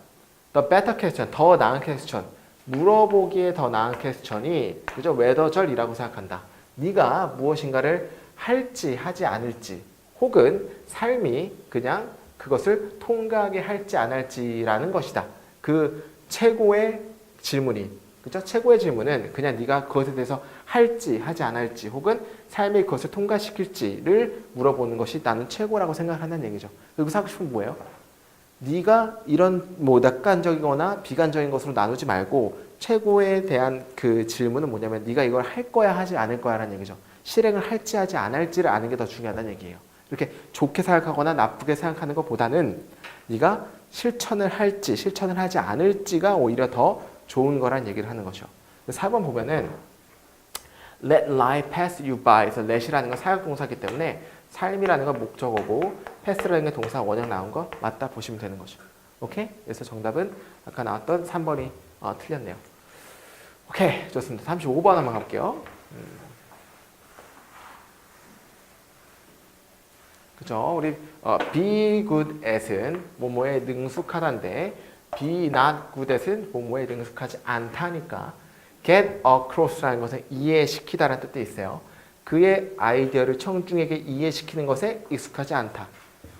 The better question, 더 나은 퀘스천. 물어보기에 더 나은 퀘스천이 그죠? 웨더절이라고 생각한다. 네가 무엇인가를 할지 하지 않을지 혹은 삶이 그냥 그것을 통과하게 할지 안 할지라는 것이다. 그 최고의 질문이 그죠? 최고의 질문은 그냥 네가 그것에 대해서 할지 하지 않을지 혹은 삶이 그것을 통과시킬지를 물어보는 것이 나는 최고라고 생각한다는 얘기죠. 여기서 하고 싶은 뭐예요? 네가 이런 낙관적이거나 비관적인 것으로 나누지 말고 최고에 대한 그 질문은 뭐냐면 네가 이걸 할 거야 하지 않을 거야라는 얘기죠. 실행을 할지 하지 않을지를 아는 게 더 중요하다는 얘기예요. 이렇게 좋게 생각하거나 나쁘게 생각하는 것보다는 네가 실천을 할지 실천을 하지 않을지가 오히려 더 좋은 거란 얘기를 하는 거죠. 4번 보면은 let life pass you by. 그래서 let이라는 건 사역동사이기 때문에 삶이라는 건 목적어고 pass라는 게 동사 원형 나온 거 맞다 보시면 되는 거죠. 오케이? 그래서 정답은 아까 나왔던 3번이 틀렸네요. 오케이, 좋습니다. 35번 한번 가볼게요. 그죠? 우리 be good at은 뭐뭐에 능숙하다인데 be not good at은 뭐뭐에 능숙하지 않다니까 get across라는 것은 이해시키다라는 뜻도 있어요. 그의 아이디어를 청중에게 이해시키는 것에 익숙하지 않다.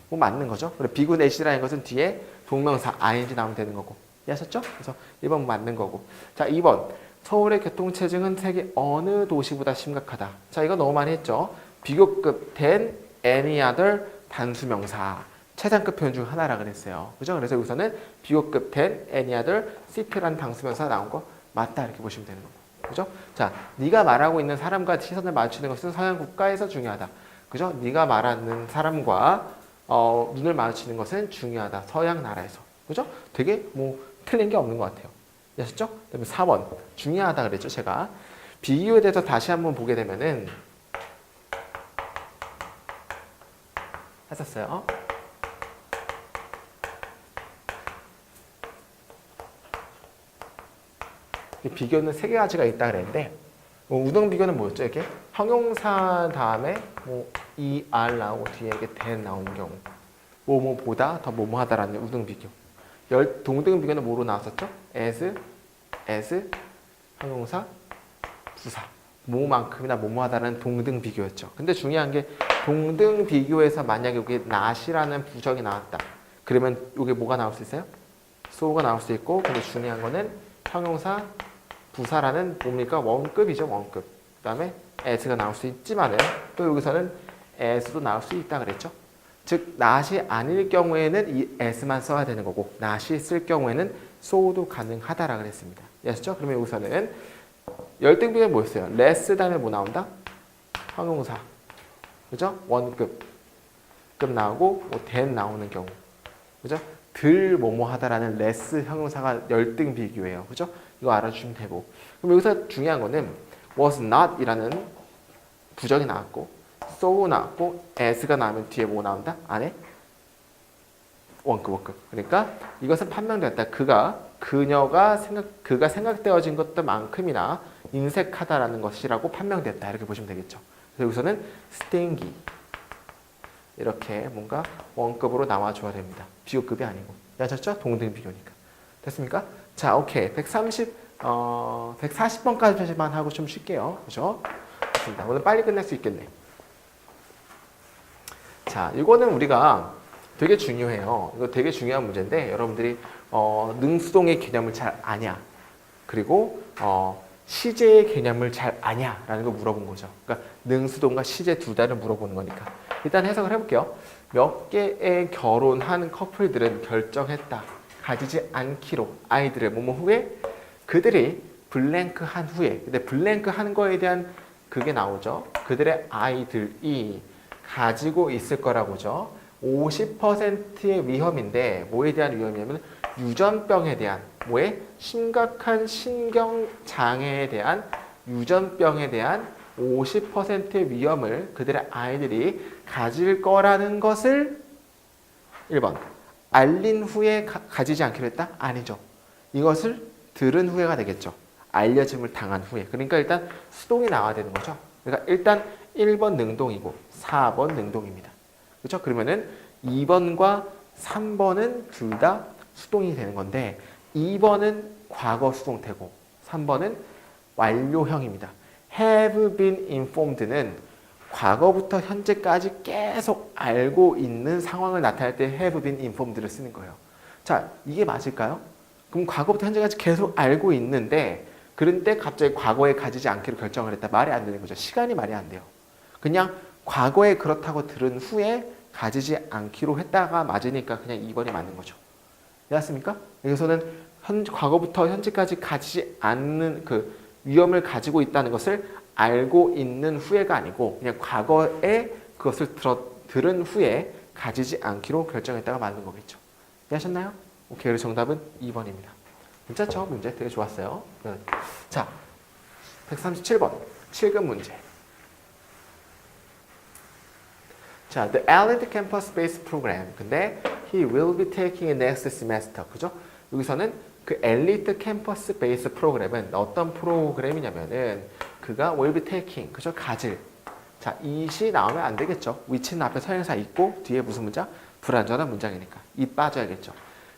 뭐 맞는 거죠. 그리고 be good at이라는 것은 뒤에 동명사 ing 나오면 되는 거고. 이해하셨죠? 그래서 1번 맞는 거고. 자, 2번. 서울의 교통체증은 세계 어느 도시보다 심각하다. 자, 이거 너무 많이 했죠. 비교급 된 any other 단수명사. 최상급 표현 중 하나라 그랬어요. 그죠? 그래서 여기서는 비교급 된 any other city라는 당수명사 나온 거 맞다 이렇게 보시면 되는 거고. 그죠? 자, 네가 말하고 있는 사람과 시선을 맞추는 것은 서양 국가에서 중요하다. 그죠? 네가 말하는 사람과 눈을 마주치는 것은 중요하다. 서양 나라에서. 그죠? 되게 뭐 틀린 게 없는 것 같아요. 아셨죠? 그다음에 4번 중요하다 그랬죠, 제가. 비교에 대해서 다시 한번 보게 되면은 했었어요. 비교는 세 가지가 있다 그랬는데 우등 비교는 뭐였죠? 이렇게 형용사 다음에 뭐 er 나오고 뒤에 이렇게 than 나오는 경우 뭐뭐보다 더 뭐뭐하다라는 우등 비교. 동등 비교는 뭐로 나왔었죠? as 형용사 부사 뭐만큼이나 뭐뭐하다는 동등 비교였죠. 근데 중요한 게 동등 비교에서 만약에 여기 not이라는 부정이 나왔다. 그러면 여기 뭐가 나올 수 있어요? so가 나올 수 있고 근데 중요한 거는 형용사 부사라는 뭡니까? 원급이죠. 원급. 그 다음에 as가 나올 수 있지만은 또 여기서는 as도 나올 수 있다 그랬죠. 즉 not이 아닐 경우에는 이 as만 써야 되는 거고 not이 쓸 경우에는 so도 가능하다라 그랬습니다. 아시죠? 그러면 여기서는 열등 비교는 뭐였어요? less 다음에 뭐 나온다? 형용사. 그죠? 원급. 급 나오고 뭐 than 나오는 경우. 그죠? 덜 뭐뭐하다라는 less 형용사가 열등 비교예요. 그죠? 이거 알아주시면 되고. 그럼 여기서 중요한 거는 was not 이라는 부정이 나왔고 so 나왔고 as가 나오면 뒤에 뭐 나온다? 안에 원급. 그러니까 이것은 판명되었다. 그가 생각되어진 것만큼이나 인색하다라는 것이라고 판명됐다. 이렇게 보시면 되겠죠. 그래서 여기서는 stingy 이렇게 뭔가 원급으로 나와줘야 됩니다. 비교급이 아니고. 아셨죠? 동등 비교니까. 됐습니까? 자, 오케이. 140번까지만 하고 좀 쉴게요. 그죠? 좋습니다. 오늘 빨리 끝낼 수 있겠네. 자, 이거는 우리가 되게 중요해요. 이거 되게 중요한 문제인데, 여러분들이, 능수동의 개념을 잘 아냐? 그리고, 시제의 개념을 잘 아냐? 라는 걸 물어본 거죠. 그러니까, 능수동과 시제 둘 다를 물어보는 거니까. 일단 해석을 해볼게요. 몇 개의 결혼한 커플들은 결정했다. 가지지 않기로 아이들을 뭐뭐 후에 그들이 블랭크 한 후에 근데 블랭크 한 거에 대한 그게 나오죠. 그들의 아이들이 가지고 있을 거라고죠. 50%의 위험인데 뭐에 대한 위험이냐면 유전병에 대한 뭐에 심각한 신경장애에 대한 유전병에 대한 50%의 위험을 그들의 아이들이 가질 거라는 것을 1번 알린 후에 가지지 않기로 했다? 아니죠. 이것을 들은 후에가 되겠죠. 알려짐을 당한 후에. 그러니까 일단 수동이 나와야 되는 거죠. 그러니까 일단 1번 능동이고 4번 능동입니다. 그렇죠? 그러면은 2번과 3번은 둘 다 수동이 되는 건데 2번은 과거 수동태고 3번은 완료형입니다. have been informed는 과거부터 현재까지 계속 알고 있는 상황을 나타낼 때 have been informed를 쓰는 거예요. 자, 이게 맞을까요? 그럼 과거부터 현재까지 계속 알고 있는데 그런데 갑자기 과거에 가지지 않기로 결정을 했다. 말이 안 되는 거죠. 시간이 말이 안 돼요. 그냥 과거에 그렇다고 들은 후에 가지지 않기로 했다가 맞으니까 그냥 2번이 맞는 거죠. 이해했습니까? 여기서는 과거부터 현재까지 가지지 않는 그 위험을 가지고 있다는 것을 알고 있는 후에가 아니고 그냥 과거에 그것을 들은 후에 가지지 않기로 결정했다가 맞는 거겠죠. 이해하셨나요? 오케이. 그래서 정답은 2번입니다. 괜찮죠? 문제 되게 좋았어요. 자, 137번 7급 문제. 자, the elite campus-based program. 근데 he will be taking it next semester. 그죠? 여기서는 그 엘리트 캠퍼스 베이스 프로그램은 어떤 프로그램이냐면은 그가 will be taking, 그죠? 가질. 자, it이 나오면 안 되겠죠. which는 앞에 서형사 있고 뒤에 무슨 문장? 불완전한 문장이니까 it 빠져야겠죠.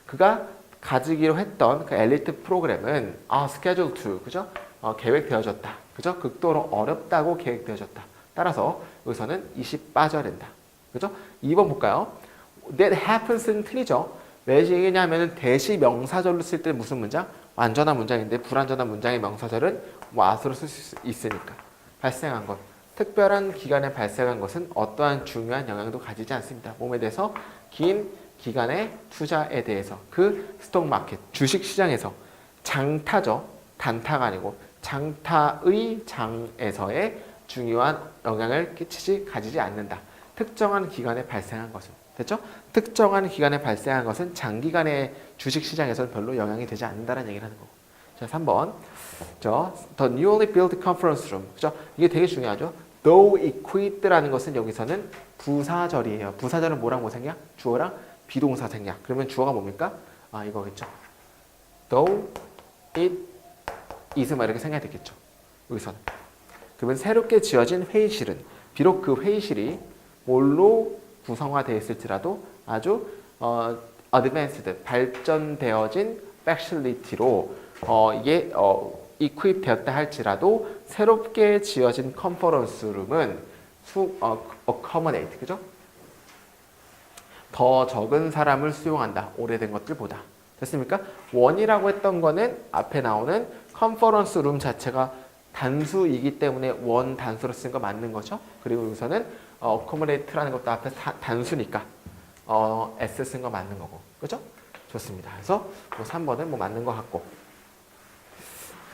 그가 가지기로 했던 그 엘리트 프로그램은 schedule to, 그죠? 계획되어졌다. 그죠? 극도로 어렵다고 계획되어졌다. 따라서 여기서는 it이 빠져야 된다. 그죠? 2번 볼까요? That happens는 틀리죠. 왜 얘기냐면은 대시 명사절로 쓸 때 무슨 문장? 완전한 문장인데 불완전한 문장의 명사절은 what으로 쓸 수 있으니까. 발생한 것. 특별한 기간에 발생한 것은 어떠한 중요한 영향도 가지지 않습니다. 몸에 대해서 긴 기간의 투자에 대해서 그 스톡 마켓, 주식 시장에서 장타죠. 단타가 아니고 장타의 장에서의 중요한 영향을 가지지 않는다. 특정한 기간에 발생한 것은. 됐죠? 특정한 기간에 발생한 것은 장기간의 주식 시장에서는 별로 영향이 되지 않는다는 얘기를 하는 거고. 자, 3번. The newly built conference room. 그죠? 이게 되게 중요하죠. Though equipped라는 것은 여기서는 부사절이에요. 부사절은 뭐랑 뭐 생략? 주어랑 비동사 생략. 그러면 주어가 뭡니까? 아, 이거겠죠. Though it is 막 이렇게 생각이 되겠죠. 여기서는. 그러면 새롭게 지어진 회의실은 비록 그 회의실이 뭘로 구성화되어 있을지라도 아주 advanced, 발전되어진 facility로 equip 되었다 할지라도 새롭게 지어진 컨퍼런스 룸은 accommodate, 그죠? 더 적은 사람을 수용한다. 오래된 것들보다. 됐습니까? 원이라고 했던 거는 앞에 나오는 컨퍼런스 룸 자체가 단수이기 때문에 원 단수로 쓴 거 맞는 거죠. 그리고 여기서는 accommodate라는 것도 앞에 단수니까 s 쓴 거 맞는 거고. 그죠? 좋습니다. 그래서 뭐 3번은 뭐 맞는 것 같고.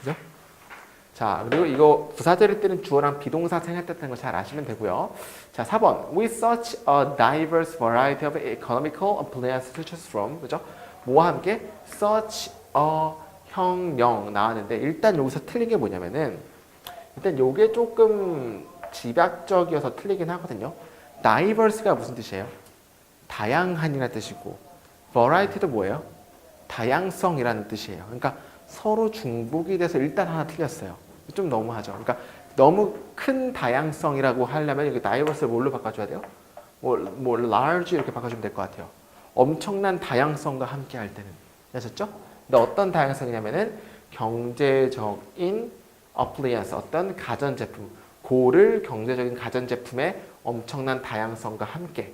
그죠? 자, 그리고 이거 부사절일 때는 주어랑 비동사 생략됐다는 거 잘 아시면 되고요. 자, 4번. With such a diverse variety of economical appliances to choose from. 그죠? 뭐와 함께 such a 형용 나왔는데 일단 여기서 틀린 게 뭐냐면은 일단 요게 조금 집약적이어서 틀리긴 하거든요. diverse가 무슨 뜻이에요? 다양한이라는 뜻이고 variety도 뭐예요? 다양성이라는 뜻이에요. 그러니까 서로 중복이 돼서 일단 하나 틀렸어요. 좀 너무하죠. 그러니까 너무 큰 다양성이라고 하려면 여기 diverse를 뭘로 바꿔줘야 돼요? 뭐 large 이렇게 바꿔주면 될 것 같아요. 엄청난 다양성과 함께 할 때는. 아셨죠? 근데 어떤 다양성이냐면은 경제적인 appliance, 어떤 가전제품, 고를 경제적인 가전제품의 엄청난 다양성과 함께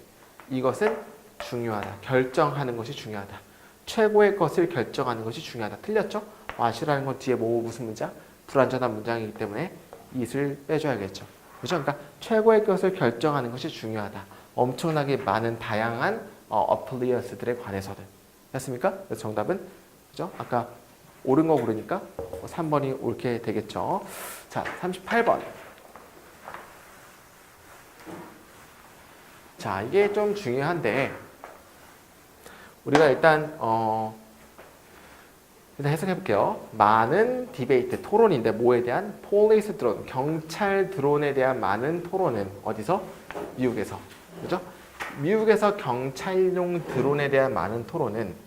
이것은 중요하다. 결정하는 것이 중요하다. 최고의 것을 결정하는 것이 중요하다. 틀렸죠? 와시라는 건 뒤에 무슨 문장? 불완전한 문장이기 때문에 it을 빼줘야겠죠. 그렇죠? 그러니까 최고의 것을 결정하는 것이 중요하다. 엄청나게 많은 다양한 appliance들에 관해서는. 됐습니까? 그래서 정답은 그죠? 아까 옳은 거 고르니까 3번이 옳게 되겠죠. 자, 38번. 자, 이게 좀 중요한데 우리가 일단 해석해 볼게요. 많은 디베이트, 토론인데 뭐에 대한? 폴리스 드론, 경찰 드론에 대한 많은 토론은 어디서? 미국에서. 그죠? 미국에서 경찰용 드론에 대한 많은 토론은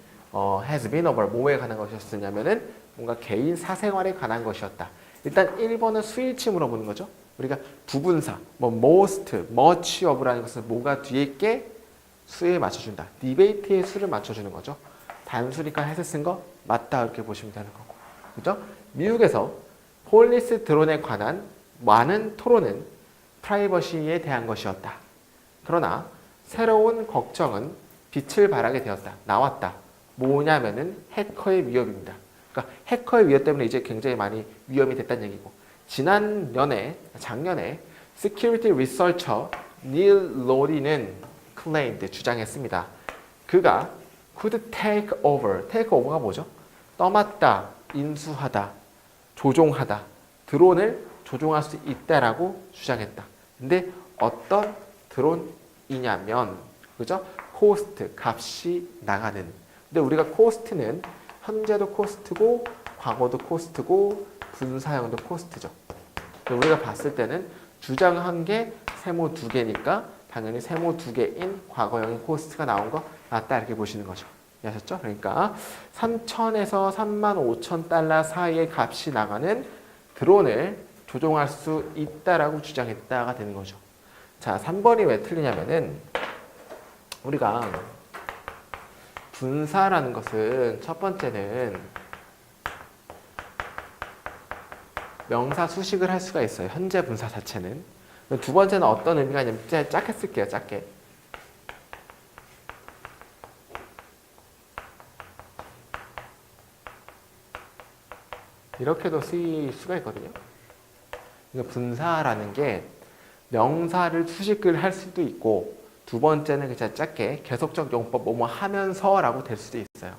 has been over 뭐에 관한 것이었냐면은 뭔가 개인 사생활에 관한 것이었다. 일단 1번은 수일치 물어보는 거죠. 우리가 부분사, 뭐 most, much of라는 것은 뭐가 뒤에 있게 수에 맞춰준다. 디베이트의 수를 맞춰주는 거죠. 단수니까 해서 쓴 거 맞다 이렇게 보시면 되는 거고. 그죠? 미국에서 폴리스 드론에 관한 많은 토론은 프라이버시에 대한 것이었다. 그러나 새로운 걱정은 빛을 발하게 되었다. 나왔다. 뭐냐면은 해커의 위협입니다. 그러니까 해커의 위협 때문에 이제 굉장히 많이 위험이 됐다는 얘기고. 작년에 Security Researcher 닐 로리는 claimed, 주장했습니다. 그가 could take over, take over가 뭐죠? 떠맡다, 인수하다, 조종하다, 드론을 조종할 수 있다라고 주장했다. 근데 어떤 드론이냐면, 그죠? 코스트, 값이 나가는. 근데 우리가 코스트는 현재도 코스트고, 과거도 코스트고, 분사형도 코스트죠. 우리가 봤을 때는 주장한 게 세모 2개니까 당연히 세모 2개인 과거형인 코스트가 나온 거 맞다 이렇게 보시는 거죠. 아셨죠? 그러니까 3,000에서 35,000달러 사이의 값이 나가는 드론을 조종할 수 있다라고 주장했다가 되는 거죠. 자, 3번이 왜 틀리냐면은 우리가 분사라는 것은 첫 번째는 명사 수식을 할 수가 있어요. 현재 분사 자체는. 두 번째는 어떤 의미가 있냐면 짧게 쓸게요. 짧게. 이렇게도 쓰일 수가 있거든요. 그러니까 분사라는 게 명사를 수식을 할 수도 있고 두 번째는 그냥 짧게 계속적 용법 뭐뭐 하면서라고 될 수도 있어요.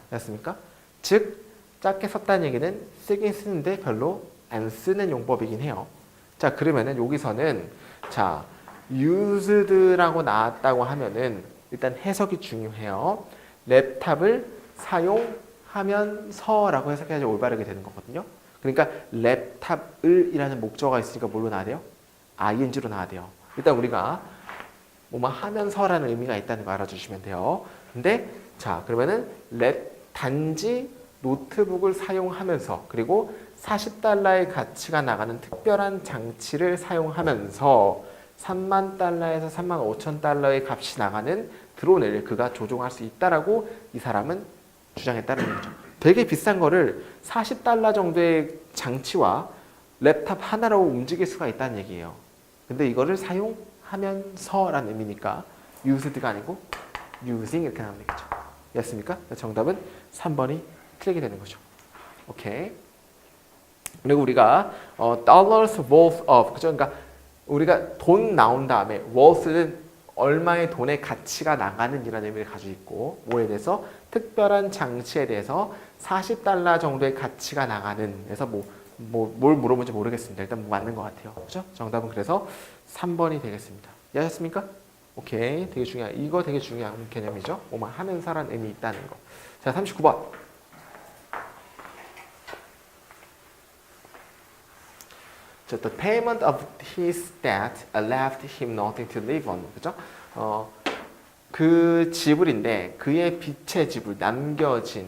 됐습니까? 즉 짧게 썼다는 얘기는 쓰긴 쓰는데 별로 안 쓰는 용법이긴 해요. 자, 그러면은 여기서는 자 used라고 나왔다고 하면은 일단 해석이 중요해요. 랩탑을 사용하면서라고 해석해야지 올바르게 되는 거거든요. 그러니까 랩탑을 이라는 목적어가 있으니까 뭘로 나와야 돼요? ing로 나와야 돼요. 일단 우리가 뭐뭐 하면서라는 의미가 있다는 거 알아주시면 돼요. 근데 자 그러면은 단지 노트북을 사용하면서 그리고 40달러의 가치가 나가는 특별한 장치를 사용하면서 3만 달러에서 3만 5천 달러의 값이 나가는 드론을 그가 조종할 수 있다라고 이 사람은 주장했다는 얘기죠. 되게 비싼 거를 40달러 정도의 장치와 랩탑 하나로 움직일 수가 있다는 얘기예요. 근데 이거를 사용하면서라는 의미니까 used가 아니고 using 이렇게 나오면 되겠죠. 됐습니까? 정답은 3번이 틀리게 되는 거죠. 오케이. 그리고 우리가 dollars worth of 그죠? 그러니까 우리가 돈 나온 다음에 worth는 얼마의 돈의 가치가 나가는 이라는 의미를 가지고 있고 뭐에 대해서 특별한 장치에 대해서 40달러 정도의 가치가 나가는 그래서 뭘 물어본지 모르겠습니다. 일단 맞는 것 같아요. 그죠? 정답은 그래서 3번이 되겠습니다. 이해하셨습니까? 오케이. 되게 이거 되게 중요한 개념이죠. 뭐만 하면서라는 의미 있다는 거. 자, 39번. The payment of his debt left him nothing to live on. 그죠? 그 지불인데 그의 빚의 지불 남겨진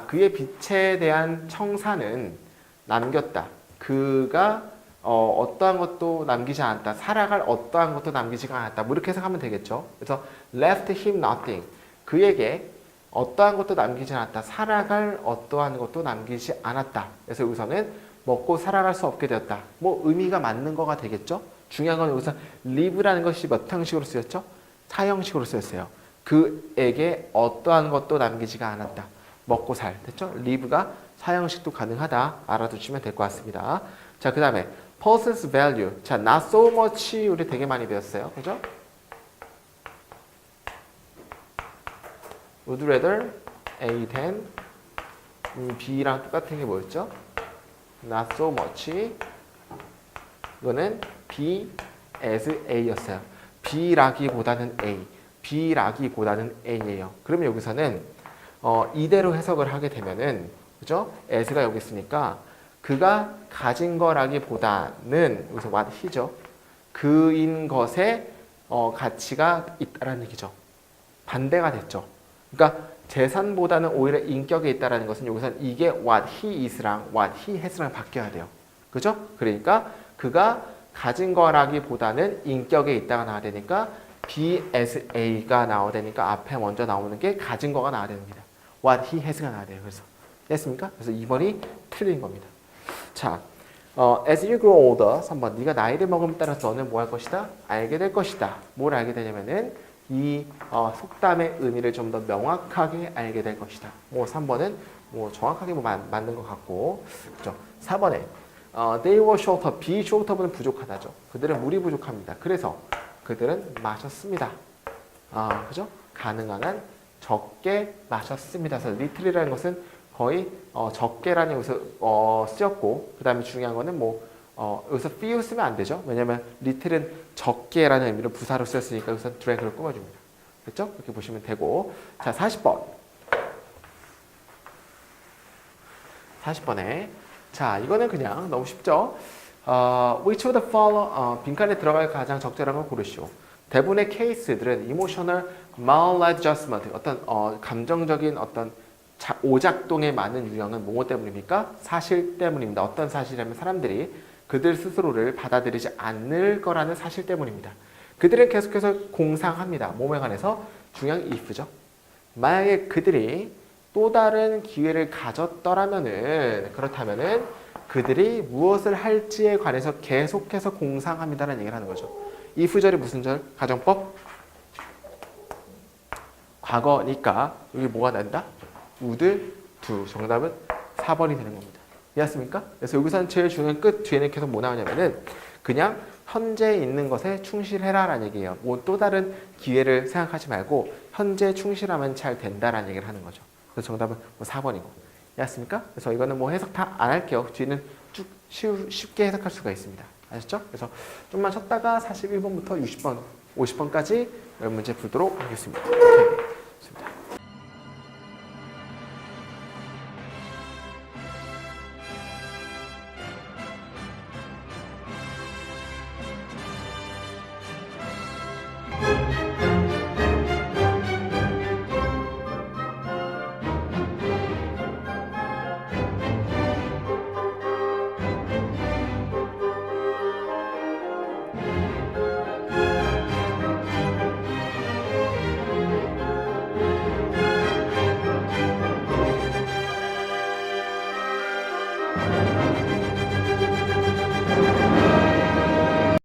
그의 빚에 대한 청산은 남겼다. 그가 어떠한 것도 남기지 않았다. 살아갈 어떠한 것도 남기지가 않았다. 뭐 이렇게 해석하면 되겠죠. 그래서 left him nothing. 그에게 어떠한 것도 남기지 않았다. 살아갈 어떠한 것도 남기지 않았다. 그래서 여기서는 먹고 살아갈 수 없게 되었다. 뭐 의미가 맞는 거가 되겠죠. 중요한 건 여기서 live라는 것이 몇 형식으로 쓰였죠? 4형식으로 쓰였어요. 그에게 어떠한 것도 남기지가 않았다. 먹고 살. 됐죠? live가 4형식도 가능하다. 알아두시면 될 것 같습니다. 자, 그 다음에 person's value. 자, not so much 우리 되게 많이 배웠어요. 그죠? would rather A than B랑 똑같은 게 뭐였죠? not so much 이거는 B as A였어요. B라기보다는 A, B라기보다는 A예요. 그러면 여기서는 이대로 해석을 하게 되면은 그죠? as가 여기 있으니까 그가 가진 거라기보다는 여기서 what he죠. 그인 것에 가치가 있다라는 얘기죠. 반대가 됐죠. 그러니까 재산보다는 오히려 인격에 있다라는 것은 여기서는 이게 what he is랑 what he has랑 바뀌어야 돼요. 그죠? 그러니까 그가 가진 거라기보다는 인격에 있다가 나와야 되니까 be as A가 나와야 되니까 앞에 먼저 나오는 게 가진 거가 나와야 됩니다. what he has가 나와야 돼요. 그래서 됐습니까? 그래서 2번이 틀린 겁니다. 자, as you grow older 3번 네가 나이를 먹음에 따라서 너는 뭐 할 것이다? 알게 될 것이다. 뭘 알게 되냐면은 이 속담의 의미를 좀 더 명확하게 알게 될 것이다. 뭐 3번은 뭐 정확하게 뭐 맞는 것 같고, 그죠? 4번에 they were shorter, be shorter는 부족하다죠. 그들은 물이 부족합니다. 그래서 그들은 마셨습니다. 그죠? 가능한 한 적게 마셨습니다. 그래서 little이라는 것은 거의 적게라는 여기서 쓰였고, 그 다음에 중요한 거는 뭐 여기서 few 쓰면 안 되죠. 왜냐면 little은 적게라는 의미로 부사로 쓰였으니까 여기서 drag를 꾸며줍니다. 됐죠? 이렇게 보시면 되고. 자, 40번. 40번에 자, 이거는 그냥 너무 쉽죠. Which of the following 빈칸에 들어갈 가장 적절한 걸 고르시오. 대부분의 케이스들은 emotional maladjustment 어떤 감정적인 어떤 오작동의 많은 유형은 뭐뭐 때문입니까? 사실 때문입니다. 어떤 사실이라면 사람들이 그들 스스로를 받아들이지 않을 거라는 사실 때문입니다. 그들은 계속해서 공상합니다. 몸에 관해서 중요한 if죠. 만약에 그들이 또 다른 기회를 가졌더라면은 그렇다면은 그들이 무엇을 할지에 관해서 계속해서 공상합니다라는 얘기를 하는 거죠. if절이 무슨 절? 가정법? 과거니까 여기 뭐가 난다? would do. 정답은 4번이 되는 겁니다. 이해했습니까? 그래서 여기서는 제일 중요한 끝 뒤에는 계속 뭐 나오냐면은 그냥 현재 있는 것에 충실해라라는 얘기예요. 뭐 또 다른 기회를 생각하지 말고 현재 충실하면 잘 된다라는 얘기를 하는 거죠. 그래서 정답은 뭐 4번이고. 이해했습니까? 그래서 이거는 뭐 해석 다 안 할게요. 뒤는 쭉 쉽게 해석할 수가 있습니다. 아셨죠? 그래서 좀만 쉬었다가 41번부터 60번, 50번까지 10문제 풀도록 하겠습니다. 오케이.